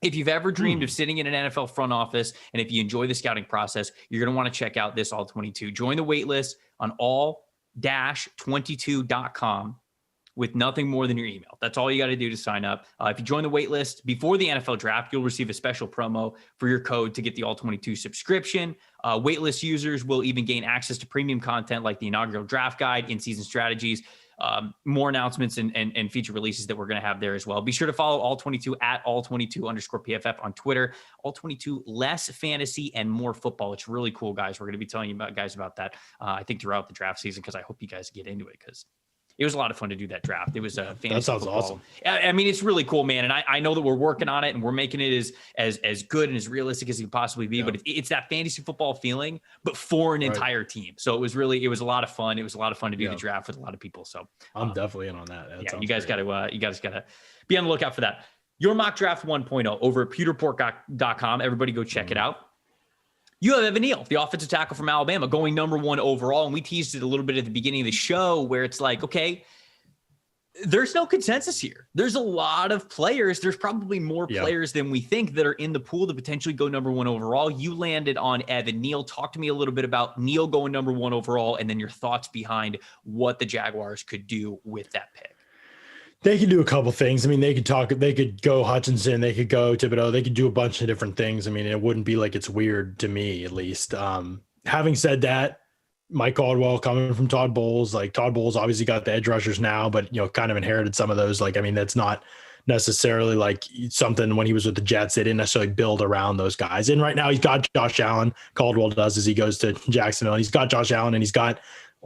If you've ever dreamed of sitting in an NFL front office, and if you enjoy the scouting process, you're going to want to check out this All 22. Join the waitlist on all-22.com. with nothing more than your email. That's all you got to do to sign up. If you join the wait list before the NFL draft, you'll receive a special promo for your code to get the All 22 subscription. Waitlist users will even gain access to premium content like the inaugural draft guide, in-season strategies, more announcements and feature releases that we're going to have there as well. Be sure to follow All 22 at All22_PFF on Twitter. All 22, less fantasy and more football. It's really cool, guys. We're going to be telling you about that, I think, throughout the draft season, because I hope you guys get into it, because it was a lot of fun to do that draft. It was a fantasy. That sounds football. Awesome. I mean, it's really cool, man. And I know that we're working on it and we're making it as good and as realistic as it can possibly be. But it's that fantasy football feeling, but for an entire team. So it was a lot of fun. It was a lot of fun to do the draft with a lot of people. So I'm definitely in on that. You guys got to be on the lookout for that. Your mock draft 1.0 over at pewterport.com. Everybody go check it out. You have Evan Neal, the offensive tackle from Alabama, going number 1 overall. And we teased it a little bit at the beginning of the show where it's like, okay, there's no consensus here. There's a lot of players. There's probably more players than we think that are in the pool to potentially go number 1 overall. You landed on Evan Neal. Talk to me a little bit about Neal going number 1 overall, and then your thoughts behind what the Jaguars could do with that pick. They could do a couple things. I mean, they could go Hutchinson, they could go Thibodeau, they could do a bunch of different things. I mean, it wouldn't be like it's weird to me, at least. Having said that, Mike Caldwell coming from Todd Bowles. Like Todd Bowles obviously got the edge rushers now, but kind of inherited some of those. Like, I mean, that's not necessarily like something when he was with the Jets, they didn't necessarily build around those guys. And right now he's got Josh Allen. Caldwell does as he goes to Jacksonville. He's got Josh Allen and he's got,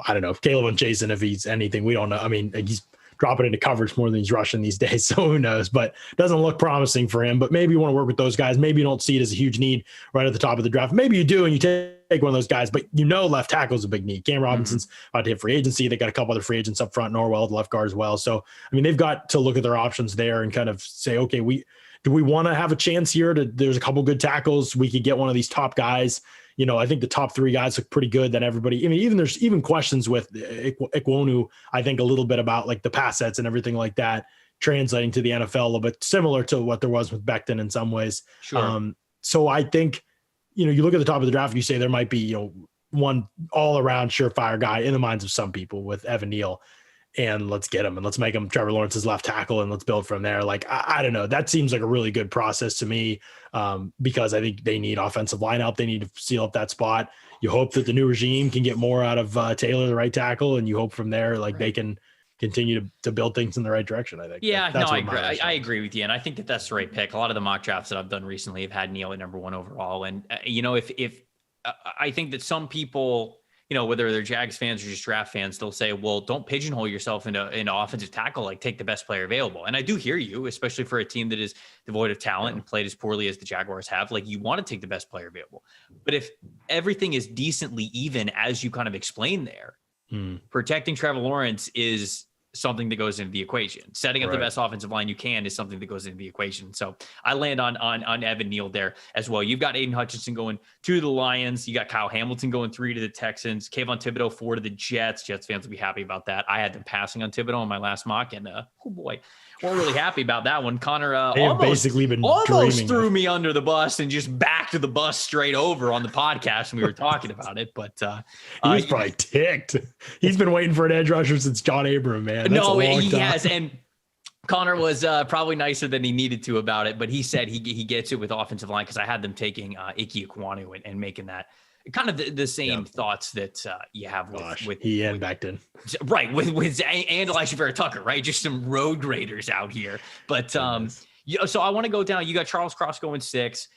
I don't know, Caleb and Jason, if he's anything, we don't know. I mean, he's dropping into coverage more than he's rushing these days. So who knows, but doesn't look promising for him. But maybe you want to work with those guys. Maybe you don't see it as a huge need right at the top of the draft. Maybe you do, and you take one of those guys, but left tackle is a big need. Cam Robinson's about to hit free agency. They got a couple other free agents up front, Norwell, the left guard as well. So, I mean, they've got to look at their options there and kind of say, okay, do we want to have a chance here there's a couple good tackles. We could get one of these top guys. I think the top three guys look pretty good than everybody. I mean, there's even questions with Ikwonu, I think a little bit about like the pass sets and everything like that, translating to the NFL a little bit similar to what there was with Becton in some ways. Sure. So I think, you look at the top of the draft, you say there might be, one all around surefire guy in the minds of some people with Evan Neal, and let's get him and let's make him Trevor Lawrence's left tackle and let's build from there. Like, I don't know. That seems like a really good process to me, because I think they need offensive line help. They need to seal up that spot. You hope that the new regime can get more out of Taylor, the right tackle, and you hope from there, like they can continue to build things in the right direction. I think. Yeah, I agree. I agree with you. And I think that's the right pick. A lot of the mock drafts that I've done recently have had Neal at number 1 overall. And, if I think that some people, whether they're Jags fans or just draft fans, they'll say, well, don't pigeonhole yourself into offensive tackle, like take the best player available. And I do hear you, especially for a team that is devoid of talent and played as poorly as the Jaguars have. Like, you want to take the best player available. But if everything is decently even, as you kind of explained there, protecting Trevor Lawrence is something that goes into the equation. Setting up the best offensive line you can is something that goes into the equation. So I land on Evan Neal there as well. You've got Aiden Hutchinson going 2 to the Lions. You got Kyle Hamilton going 3 to the Texans. Kayvon Thibodeau 4 to the Jets. Jets fans will be happy about that. I had them passing on Thibodeau in my last mock, and oh boy, weren't really happy about that one. Connor almost threw me under the bus and just backed the bus straight over on the podcast when we were talking about it. But he was probably ticked. He's been waiting for an edge rusher since John Abram, man. He has. And Connor was probably nicer than he needed to about it, but he said he gets it with offensive line, because I had them taking Ike Ekwonu and making that kind of the same thoughts that you have with he and Becton. Right. With and Elijah Vera Tucker, right? Just some road graders out here. But so I want to go down. You got Charles Cross going 6.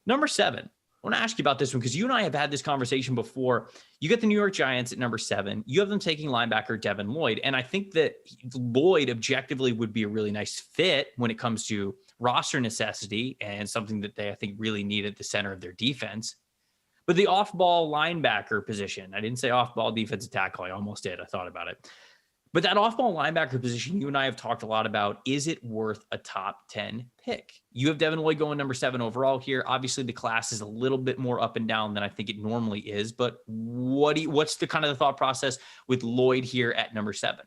Number 7. I want to ask you about this one, because you and I have had this conversation before. You got the New York Giants at number 7. You have them taking linebacker Devin Lloyd. And I think that Lloyd objectively would be a really nice fit when it comes to roster necessity and something that they, I think, really need at the center of their defense. But the off-ball linebacker position, I didn't say off-ball defensive tackle. I almost did. I thought about it. But that off-ball linebacker position, you and I have talked a lot about, is it worth a top 10 pick? You have Devin Lloyd going number 7 overall here. Obviously, the class is a little bit more up and down than I think it normally is. But what's the kind of the thought process with Lloyd here at number 7?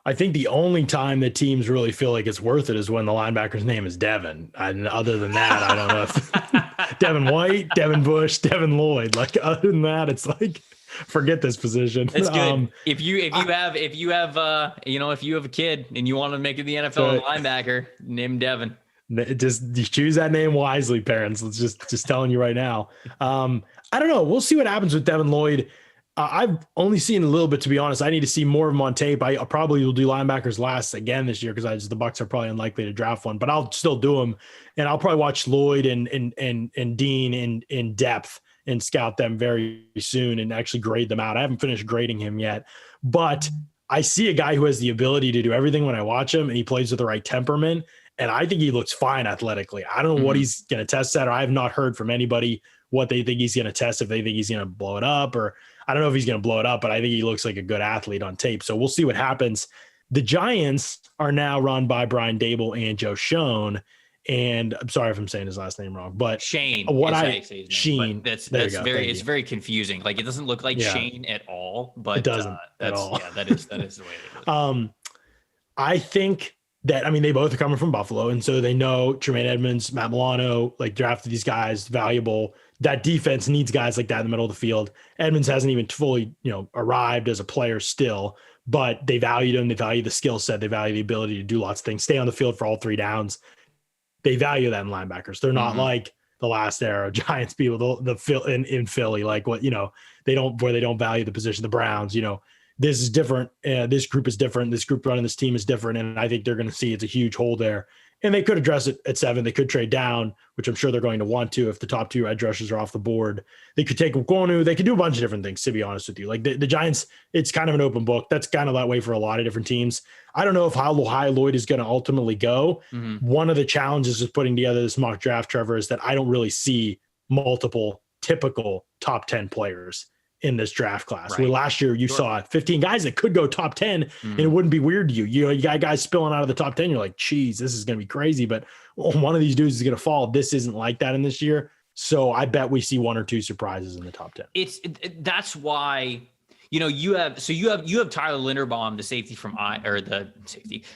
I think the only time that teams really feel like it's worth it is when the linebacker's name is Devin. And other than that, I don't know if Devin White, Devin Bush, Devin Lloyd. Like, other than that, it's like, forget this position. That's good. If you have a kid and you want to make it the NFL linebacker, name Devin. Just choose that name wisely, parents. Let's just telling you right now. I don't know. We'll see what happens with Devin Lloyd. I've only seen a little bit, to be honest. I need to see more of him on tape. I probably will do linebackers last again this year, because the Bucs are probably unlikely to draft one, but I'll still do them. And I'll probably watch Lloyd and Dean in depth and scout them very soon and actually grade them out. I haven't finished grading him yet, but I see a guy who has the ability to do everything when I watch him, and he plays with the right temperament. And I think he looks fine athletically. I don't know what he's going to test at, or I have not heard from anybody what they think he's going to test, if they think he's going to blow it up, or I don't know if he's going to blow it up, but I think he looks like a good athlete on tape. So we'll see what happens. The Giants are now run by Brian Dable and Joe Schoen. And I'm sorry if I'm saying his last name wrong, but Shane. Sheen. That's it's very confusing. Like, it doesn't look like Shane at all, but it doesn't at all. Yeah, that is the way it is. I think that, I mean, they both are coming from Buffalo, and so they know Tremaine Edmonds, Matt Milano, like, drafted these guys, valuable. That defense needs guys like that in the middle of the field. Edmonds hasn't even fully, arrived as a player still, but they valued him. They value the skill set. They value the ability to do lots of things, stay on the field for all 3 downs. They value that in linebackers. They're not like the last era of Giants people, in Philly, like what, they don't value the position. The Browns, this is different. This group is different. This group running this team is different. And I think they're going to see it's a huge hole there. And they could address it at 7. They could trade down, which I'm sure they're going to want to if the top 2 edge rushers are off the board. They could take Kwonu. They could do a bunch of different things, to be honest with you. Like the Giants, it's kind of an open book. That's kind of that way for a lot of different teams. I don't know if how high Lloyd is going to ultimately go. Mm-hmm. One of the challenges of putting together this mock draft, Trevor, is that I don't really see multiple typical top 10 players in this draft class. Right. Where last year you saw 15 guys that could go top 10 and it wouldn't be weird to you. You got guys spilling out of the top 10. You're like, geez, this is going to be crazy. But one of these dudes is going to fall. This isn't like that in this year. So I bet we see 1 or 2 surprises in the top 10. That's why, you have Tyler Linderbaum,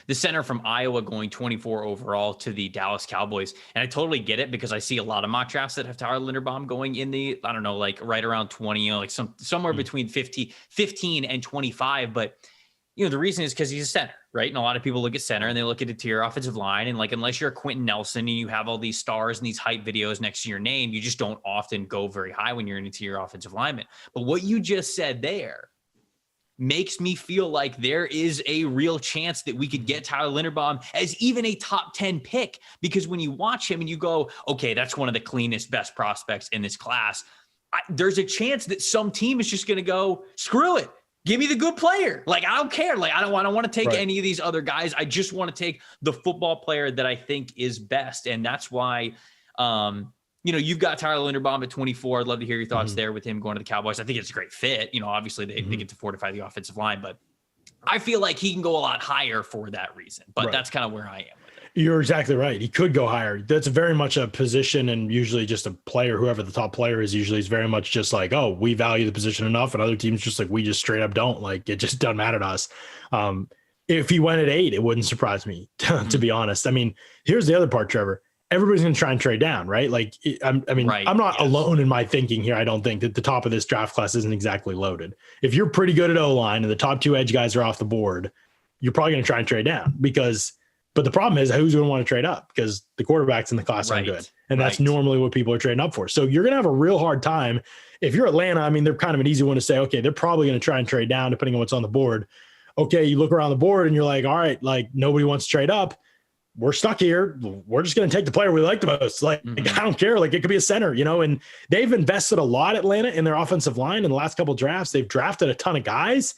the center from Iowa, going 24 overall to the Dallas Cowboys. And I totally get it because I see a lot of mock drafts that have Tyler Linderbaum going in the, I don't know, like right around 20, like somewhere between 15 and 25. But, the reason is because he's a center, right? And a lot of people look at center and they look at interior offensive line. And like, unless you're a Quentin Nelson and you have all these stars and these hype videos next to your name, you just don't often go very high when you're an interior offensive lineman. But what you just said there makes me feel like there is a real chance that we could get Tyler Linderbaum as even a top 10 pick, because when you watch him and you go, okay, that's one of the cleanest, best prospects in this class. There's a chance that some team is just going to go, screw it. Give me the good player. Like, I don't care. Like, I don't want to take any of these other guys. I just want to take the football player that I think is best. And that's why, you've got Tyler Linderbaum at 24. I'd love to hear your thoughts there with him going to the Cowboys. I think it's a great fit. Obviously they get to fortify the offensive line, but I feel like he can go a lot higher for that reason. But that's kind of where I am with it. You're exactly right. He could go higher. That's very much a position, and usually just a player, whoever the top player is, usually is very much just like, oh, we value the position enough, and other teams just like, we just straight up don't. Like, it just doesn't matter to us. If he went at 8, it wouldn't surprise me, to be honest. I mean, here's the other part, Trevor. Everybody's going to try and trade down, right? Like, I'm not alone in my thinking here. I don't think that the top of this draft class isn't exactly loaded. If you're pretty good at O-line and the top 2 edge guys are off the board, you're probably going to try and trade down but the problem is who's going to want to trade up, because the quarterbacks in the class aren't good. And that's normally what people are trading up for. So you're going to have a real hard time. If you're Atlanta, I mean, they're kind of an easy one to say, okay, they're probably going to try and trade down depending on what's on the board. Okay. You look around the board and you're like, all right, like nobody wants to trade up. We're stuck here. We're just going to take the player we like the most. Like, I don't care. Like, it could be a center, and they've invested a lot, Atlanta, in their offensive line in the last couple of drafts. They've drafted a ton of guys.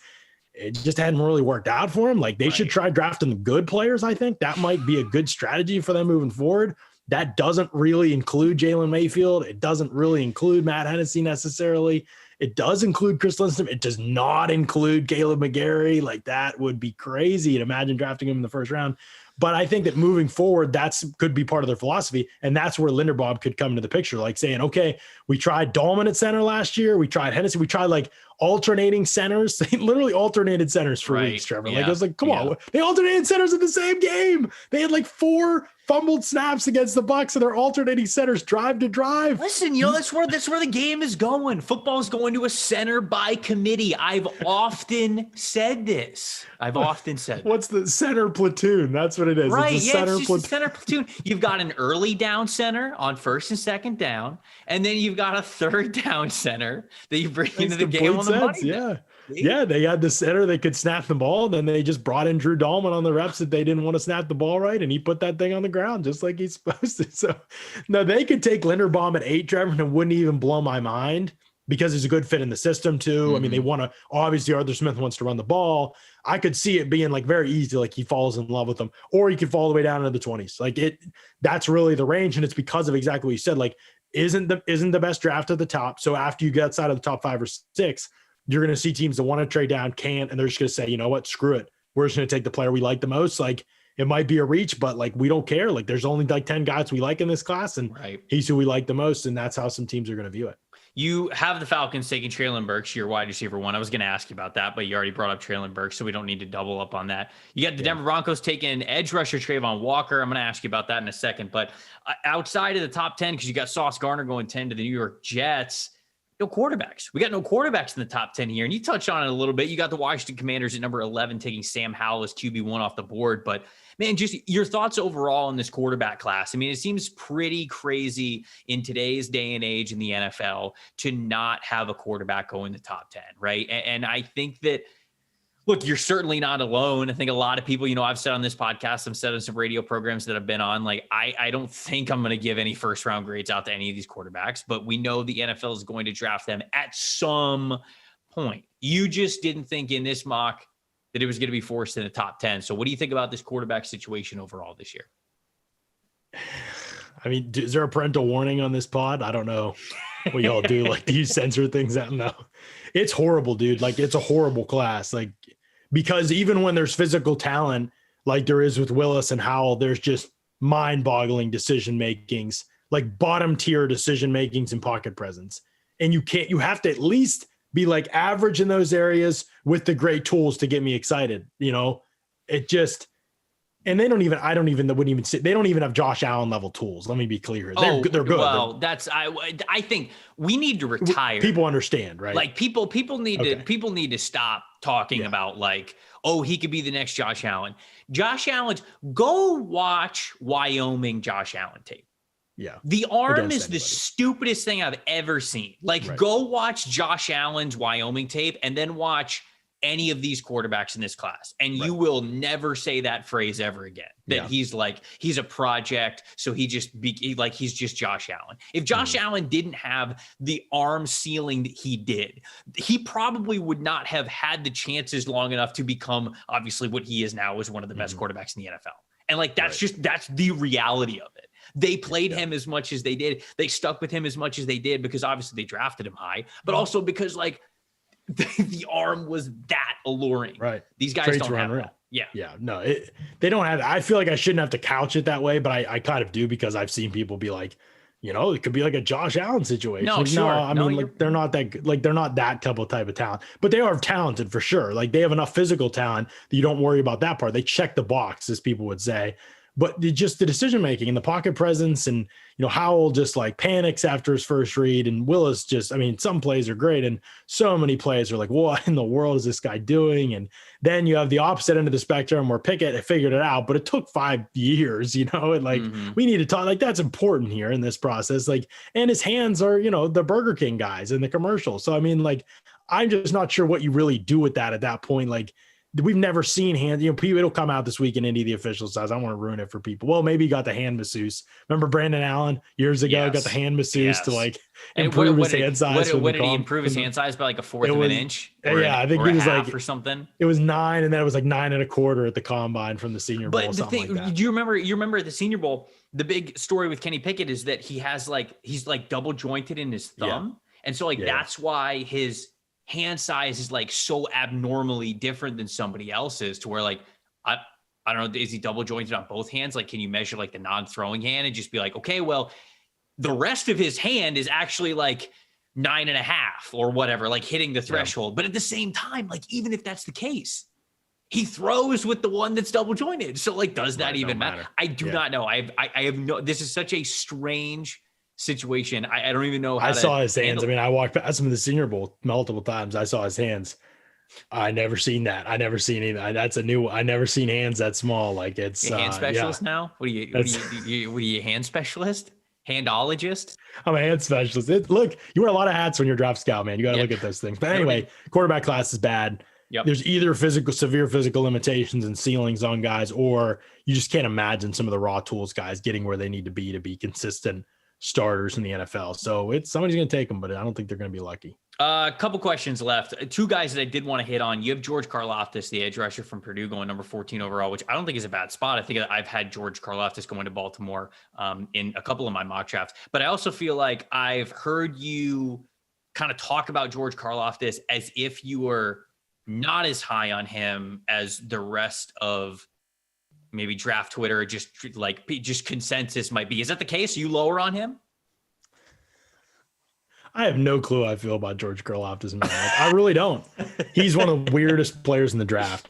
It just hadn't really worked out for them. Like, they should try drafting the good players. I think that might be a good strategy for them moving forward. That doesn't really include Jalen Mayfield. It doesn't really include Matt Hennessy necessarily. It does include Chris Lindstrom. It does not include Caleb McGarry. Like, that would be crazy to imagine drafting him in the first round. But I think that moving forward, could be part of their philosophy. And that's where Linderbaum could come into the picture, like saying, okay, we tried Dahlman at center last year. We tried Hennessy. We tried like alternating centers. They literally alternated centers for weeks, Trevor. Like, I was like, come on. They alternated centers in the same game. They had like 4 fumbled snaps against the Bucs, and they're alternating centers drive to drive. Listen, that's where the game is going. Football is going to a center by committee. I've often said this. What's the center platoon? That's what it is. Right. It's a center platoon. You've got an early down center on first and second down, and then you've got a third down center that you bring into the game on the money. Yeah, they had the center. They could snap the ball. Then they just brought in Drew Dahlman on the reps that they didn't want to snap the ball right, and he put that thing on the ground just like he's supposed to. So, no, they could take Linderbaum at 8, Trevor, and it wouldn't even blow my mind because he's a good fit in the system too. I mean, they want to, obviously Arthur Smith wants to run the ball. I could see it being like very easy, like he falls in love with them, or he could fall all the way down into the 20s. Like that's really the range, and it's because of exactly what you said. Like, isn't the best draft at the top. So after you get outside of the top 5 or 6, you're going to see teams that want to trade down can't, and they're just going to say, you know what, screw it. We're just going to take the player we like the most. Like, it might be a reach, but like, we don't care. Like, there's only like 10 guys we like in this class, and he's who we like the most. And that's how some teams are going to view it. You have the Falcons taking Traylon Burks, your wide receiver 1. I was going to ask you about that, but you already brought up Traylon Burks, so we don't need to double up on that. You got the Denver Broncos taking edge rusher Trayvon Walker. I'm going to ask you about that in a second. But outside of the top 10, because you got Sauce Gardner going 10 to the New York Jets, no quarterbacks. We got no quarterbacks in the top 10 here. And you touched on it a little bit. You got the Washington Commanders at number 11, taking Sam Howell as QB1 off the board. But man, just your thoughts overall in this quarterback class. I mean, it seems pretty crazy in today's day and age in the NFL to not have a quarterback go in the top 10, right? And I think that, look, you're certainly not alone. I think a lot of people, I've said on this podcast, I've said on some radio programs that I've been on, like, I don't think I'm going to give any first round grades out to any of these quarterbacks, but we know the NFL is going to draft them at some point. You just didn't think in this mock that it was going to be forced in the top 10. So what do you think about this quarterback situation overall this year? I mean, is there a parental warning on this pod? I don't know what y'all do. Like, do you censor things out? No, it's horrible, dude. Like, it's a horrible class. Like, because even when there's physical talent, like there is with Willis and Howell, there's just mind-boggling decision makings, like bottom tier decision makings and pocket presence. And you have to at least be like average in those areas with the great tools to get me excited. It just, and they don't even have Josh Allen level tools. Let me be clear. They're good. Well, I think we need to retire. People understand, right? Like people need to stop talking about like, oh, he could be the next Josh Allen. Go watch Wyoming Josh Allen tape. Yeah. The arm is the stupidest thing I've ever seen. Like, go watch Josh Allen's Wyoming tape and then watch any of these quarterbacks in this class. And you will never say that phrase ever again, that he's a project. So he's just Josh Allen. If Josh Allen didn't have the arm ceiling that he did, he probably would not have had the chances long enough to become obviously what he is now, as one of the best quarterbacks in the NFL. And like, that's the reality of it. They played him as much as they did. They stuck with him as much as they did because obviously they drafted him high, but also because like the arm was that alluring. Right. These guys don't have that. Yeah. Yeah. No, they don't have, I feel like I shouldn't have to couch it that way, but I kind of do because I've seen people be like, it could be like a Josh Allen situation. No, sure. I mean, like, they're not that good. Like, they're not that type of talent, but they are talented for sure. Like, they have enough physical talent that you don't worry about that part. They check the box, as people would say. But just the decision-making and the pocket presence and, Howell just like panics after his first read, and Willis some plays are great. And so many plays are like, what in the world is this guy doing? And then you have the opposite end of the spectrum where Pickett had figured it out, but it took 5 years, and like, we need to talk, like, that's important here in this process. Like, and his hands are, the Burger King guys in the commercial. So, I mean, like, I'm just not sure what you really do with that at that point. Like, we've never seen hands. It'll come out this week in Indy. The official says, I don't want to ruin it for people. Well, maybe he got the hand masseuse. Remember Brandon Allen years ago got the hand masseuse to like improve his hand size. What did he improve his hand size by? Like a fourth of an inch? I think it was like or something. It was 9, and then it was like 9 1/4 at the combine from the Senior Bowl. But the thing, like, do you remember at the Senior Bowl, the big story with Kenny Pickett is that he's double jointed in his thumb, and so that's why his hand size is like so abnormally different than somebody else's, to where like, I don't know, is he double jointed on both hands? Like, can you measure like the non-throwing hand and just be like, okay, well, the rest of his hand is actually like 9.5 or whatever, like hitting the threshold. But at the same time, like, even if that's the case, he throws with the one that's double jointed. So like, does that even matter? I do not know. I have no, this is such a strange situation. I don't even know how I saw his hands. I mean, I walked past him in the Senior Bowl multiple times. I saw his hands. I never seen that. I never seen either. That's a new. I never seen hands that small. Like, it's a hand specialist now. What are you a hand specialist? Handologist? I'm a hand specialist. Look, you wear a lot of hats when you're a draft scout, man. You got to look at those things. But anyway, quarterback class is bad. Yep. There's either severe physical limitations and ceilings on guys, or you just can't imagine some of the raw tools guys getting where they need to be consistent starters in the NFL. So somebody's going to take them, but I don't think they're going to be lucky. A couple questions left. 2 guys that I did want to hit on. You have George Karlaftis, the edge rusher from Purdue, going number 14 overall, which I don't think is a bad spot. I think I've had George Karlaftis going to Baltimore in a couple of my mock drafts, but I also feel like I've heard you kind of talk about George Karlaftis as if you were not as high on him as the rest of maybe draft Twitter, just consensus might be. Is that the case? Are you lower on him? I have no clue how I feel about George Karlaftis, man. I really don't. He's one of the weirdest players in the draft.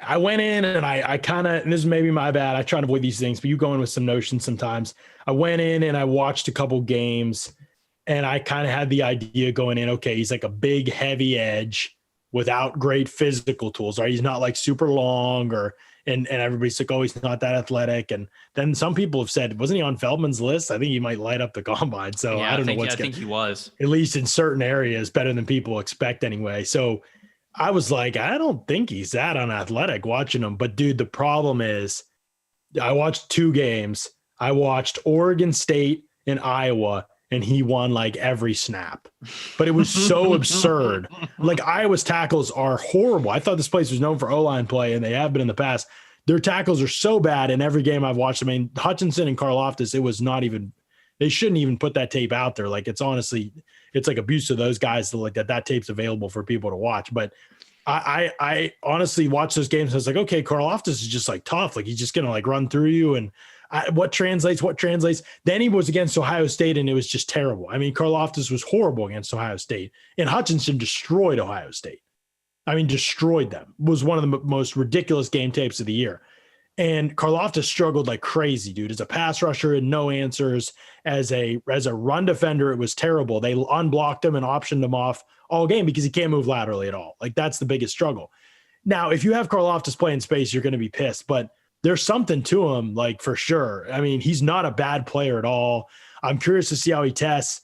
I went in and I kind of, and this is maybe my bad, I try to avoid these things, but you go in with some notions sometimes. I went in and I watched a couple games, And I kind of had the idea going in, okay, he's like a big, heavy edge without great physical tools, right? He's not like super long and everybody's like, oh, he's not that athletic. And then some people have said, wasn't he on Feldman's list? I think he might light up the combine. So Yeah, I don't know I think he was, at least in certain areas, better than people expect anyway. So I was like, I don't think he's that unathletic watching him. But dude, the problem is I watched 2 games. I watched Oregon State and Iowa, and he won like every snap. But it was so absurd. Like Iowa's tackles are horrible. I thought this place was known for O-line play, and they have been in the past. Their tackles are so bad in every game I've watched. I mean, Hutchinson and Karlaftis, it was not even, they shouldn't even put that tape out there. Like it's honestly, it's like abuse to those guys to like that tape's available for people to watch. But I honestly watched those games and I was like, okay, Karlaftis is just like tough. Like he's just going to like run through you. And what translates. Then he was against Ohio State and it was just terrible. I mean, Karlaftis was horrible against Ohio State, and Hutchinson destroyed Ohio State. I mean, destroyed them. It was one of the most ridiculous game tapes of the year. And Karlaftis struggled like crazy, dude. As a pass rusher and no answers. As a run defender, it was terrible. They unblocked him and optioned him off all game because he can't move laterally at all. Like that's the biggest struggle. Now, if you have Karlaftis play in space, you're going to be pissed, but there's something to him, like for sure. I mean, he's not a bad player at all. I'm curious to see how he tests.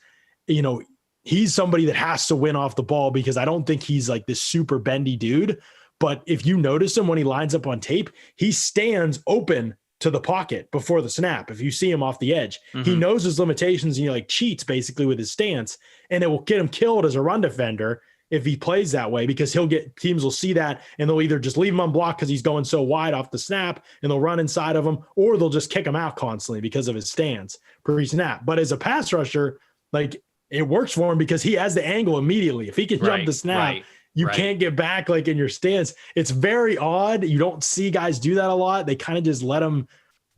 You know, he's somebody that has to win off the ball because I don't think he's like this super bendy dude. But if you notice him when he lines up on tape, he stands open to the pocket before the snap. If you see him off the edge, he knows his limitations and he like cheats basically with his stance, and it will get him killed as a run defender if he plays that way, because teams will see that and they'll either just leave him unblocked because he's going so wide off the snap and they'll run inside of him, or they'll just kick him out constantly because of his stance pre-snap. But as a pass rusher, like it works for him because he has the angle immediately. If he can jump the snap, you can't get back like in your stance. It's very odd. You don't see guys do that a lot. They kind of just let him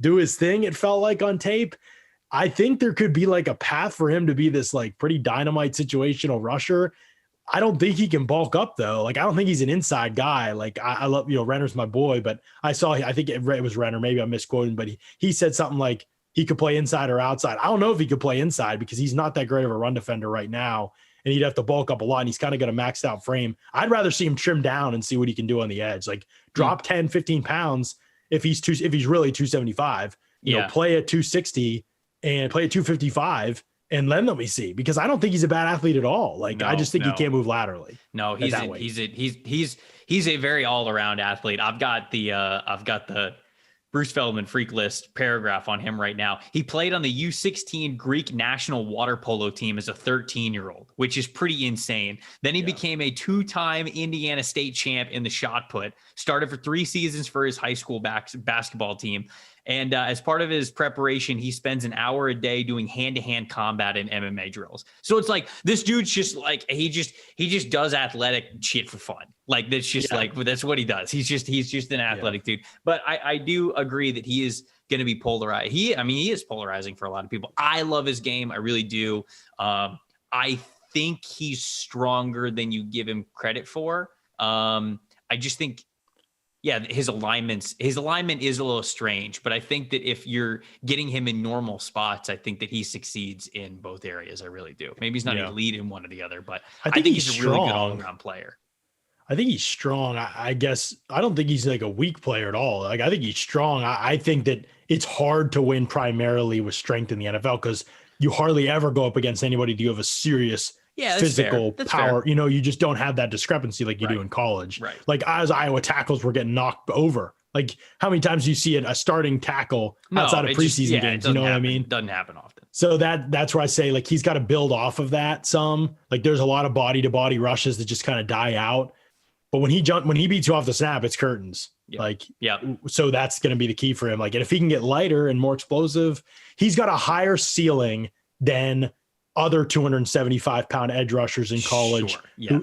do his thing, it felt like on tape. I think there could be like a path for him to be this like pretty dynamite situational rusher. I don't think he can bulk up though. Like, I don't think he's an inside guy. Like I love, Renner's my boy, but I think it was Renner. Maybe I'm misquoting, but he said something like he could play inside or outside. I don't know if he could play inside because he's not that great of a run defender right now. And he'd have to bulk up a lot. And he's kind of got a maxed out frame. I'd rather see him trim down and see what he can do on the edge. Like drop 10, 15 pounds. If he's really 275, play at 260 and play at 255. And then let me see, because I don't think he's a bad athlete at all. Like I just think he can't move laterally. No, he's a very all around athlete. I've got the Bruce Feldman freak list paragraph on him right now. He played on the U16 Greek national water polo team as a 13-year-old, which is pretty insane. Then he became a 2-time Indiana State champ in the shot put, started for 3 seasons for his high school basketball team. And as part of his preparation, he spends an hour a day doing hand-to-hand combat and MMA drills. So it's like, this dude's just like, he just does athletic shit for fun. Like that's just like, that's what he does. He's just an athletic dude. But I do agree that he is going to be polarized. He is polarizing for a lot of people. I love his game. I really do. I think he's stronger than you give him credit for. I just think, his alignment is a little strange, but I think that if you're getting him in normal spots, I think that he succeeds in both areas. I really do. Maybe he's not elite in one or the other, but I think he's a really good all-around player. I think he's strong. I guess I don't think he's like a weak player at all. Like I think he's strong. I think that it's hard to win primarily with strength in the NFL because you hardly ever go up against anybody do you have a serious physical power. Fair. You just don't have that discrepancy like you do in college. Right. Like as Iowa tackles were getting knocked over. Like how many times do you see a starting tackle outside of preseason games? You know what I mean? Doesn't happen often. So that's where I say like he's got to build off of that some. Like there's a lot of body to body rushes that just kind of die out. But when he beats you off the snap, it's curtains. So that's going to be the key for him. Like, and if he can get lighter and more explosive, he's got a higher ceiling than other 275-pound edge rushers in college,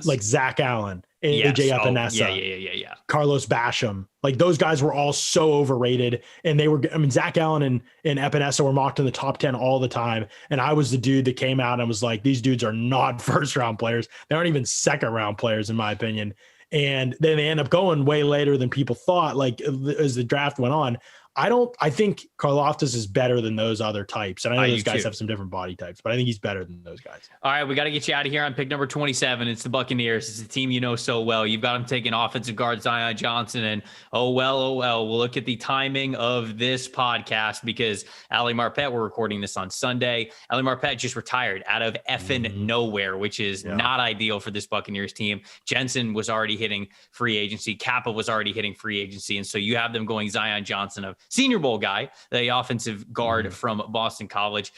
like Zach Allen, AJ Epinesa, Carlos Basham. Like those guys were all so overrated, and Zach Allen and Epinesa were mocked in the top 10 all the time. And I was the dude that came out and was like, these dudes are not first-round players. They aren't even second-round players, in my opinion. And then they end up going way later than people thought. Like as the draft went on, I think Karlaftis is better than those other types. And I know those guys too. have some different body types, but I think he's better than those guys. All right, we got to get you out of here on pick number 27. It's the Buccaneers. It's the team you know so well. You've got them taking offensive guard Zion Johnson. And oh well, we'll look at the timing of this podcast because Ali Marpet, we're recording this on Sunday. Ali Marpet just retired out of effing nowhere, which is not ideal for this Buccaneers team. Jensen was already hitting free agency. Kappa was already hitting free agency. And so you have them going Zion Johnson, a Senior Bowl guy, the offensive guard from Boston College.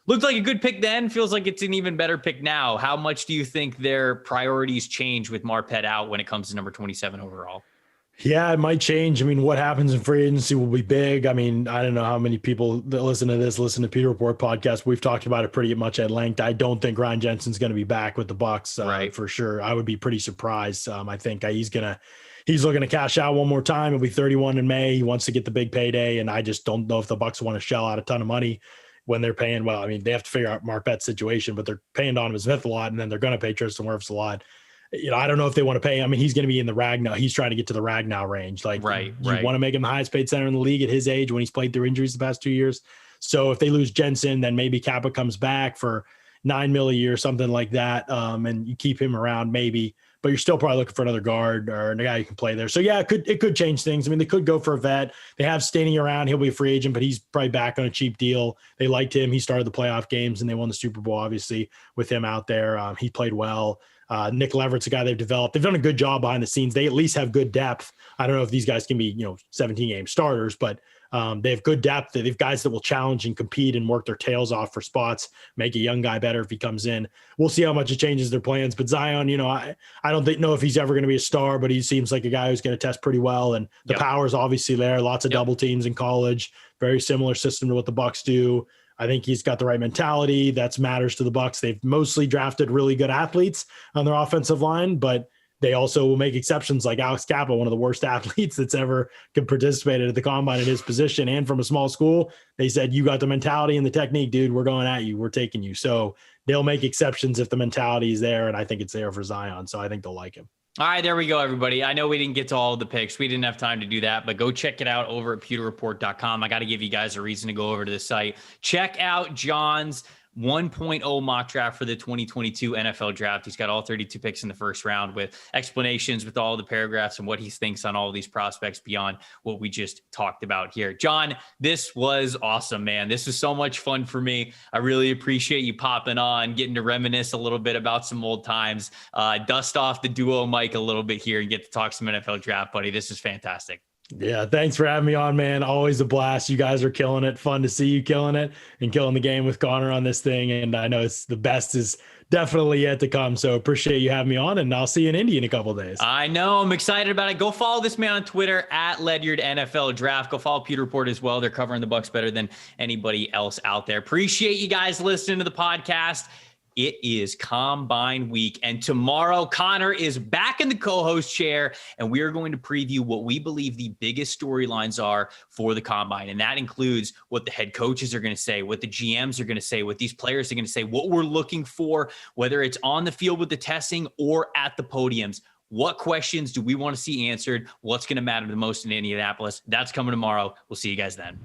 Looked like a good pick then. Feels like it's an even better pick now. How much do you think their priorities change with Marpet out when it comes to number 27 overall? Yeah, it might change. I mean, what happens in free agency will be big. I mean, I don't know how many people that listen to Pewter Report podcast. We've talked about it pretty much at length. I don't think Ryan Jensen's going to be back with the Bucs for sure. I would be pretty surprised. I think he's looking to cash out one more time. He'll be 31 in May. He wants to get the big payday, and I just don't know if the Bucs want to shell out a ton of money when they're paying. Well, I mean, they have to figure out Marpet's situation, but they're paying Donovan Smith a lot, and then they're going to pay Tristan Wirfs a lot. You know, I don't know if they want to pay. I mean, he's going to be in the Ragnow. He's trying to get to the Ragnow range. Like, you want to make him the highest paid center in the league at his age when he's played through injuries the past 2 years. So if they lose Jensen, then maybe Kappa comes back for $9 million a year, something like that. And you keep him around maybe, but you're still probably looking for another guard or a guy you can play there. So yeah, it could change things. I mean, they could go for a vet. They have Staney around. He'll be a free agent, but he's probably back on a cheap deal. They liked him. He started the playoff games and they won the Super Bowl, obviously, with him out there. He played well. Nick Leverett's a guy they've developed. They've done a good job behind the scenes. They at least have good depth. I don't know if these guys can be, 17 game starters, but they have good depth. They have guys that will challenge and compete and work their tails off for spots, make a young guy better if he comes in. We'll see how much it changes their plans. But Zion, I don't know if he's ever going to be a star, but he seems like a guy who's going to test pretty well. And the power is obviously there. Lots of double teams in college. Very similar system to what the Bucs do. I think he's got the right mentality. That matters to the Bucs. They've mostly drafted really good athletes on their offensive line, but they also will make exceptions like Alex Kappa, one of the worst athletes that's ever participated at the combine at his position and from a small school. They said, you got the mentality and the technique, dude. We're going at you. We're taking you. So they'll make exceptions if the mentality is there. And I think it's there for Zion. So I think they'll like him. All right, there we go, everybody. I know we didn't get to all of the picks. We didn't have time to do that, but go check it out over at pewterreport.com. I got to give you guys a reason to go over to the site. Check out John's 1.0 mock draft for the 2022 NFL draft. He's got all 32 picks in the first round with explanations with all the paragraphs and what he thinks on all these prospects beyond what we just talked about here. John, this was awesome, man. This was so much fun for me. I really appreciate you popping on, getting to reminisce a little bit about some old times, dust off the duo mic a little bit here and get to talk some NFL draft, buddy. This is fantastic. Yeah, thanks for having me on, man. Always a blast. You guys are killing it. Fun to see you killing it and killing the game with Connor on this thing. And I know it's the best is definitely yet to come. So appreciate you having me on, and I'll see you in Indy in a couple of days. I know. I'm excited about it. Go follow this man on Twitter at Ledyard NFL Draft. Go follow Pewter Report as well. They're covering the Bucs better than anybody else out there. Appreciate you guys listening to the podcast. It is Combine Week, and tomorrow Connor is back in the co-host chair, and we are going to preview what we believe the biggest storylines are for the Combine, and that includes what the head coaches are going to say, what the GMs are going to say, what these players are going to say, what we're looking for, whether it's on the field with the testing or at the podiums. What questions do we want to see answered? What's going to matter the most in Indianapolis? That's coming tomorrow. We'll see you guys then.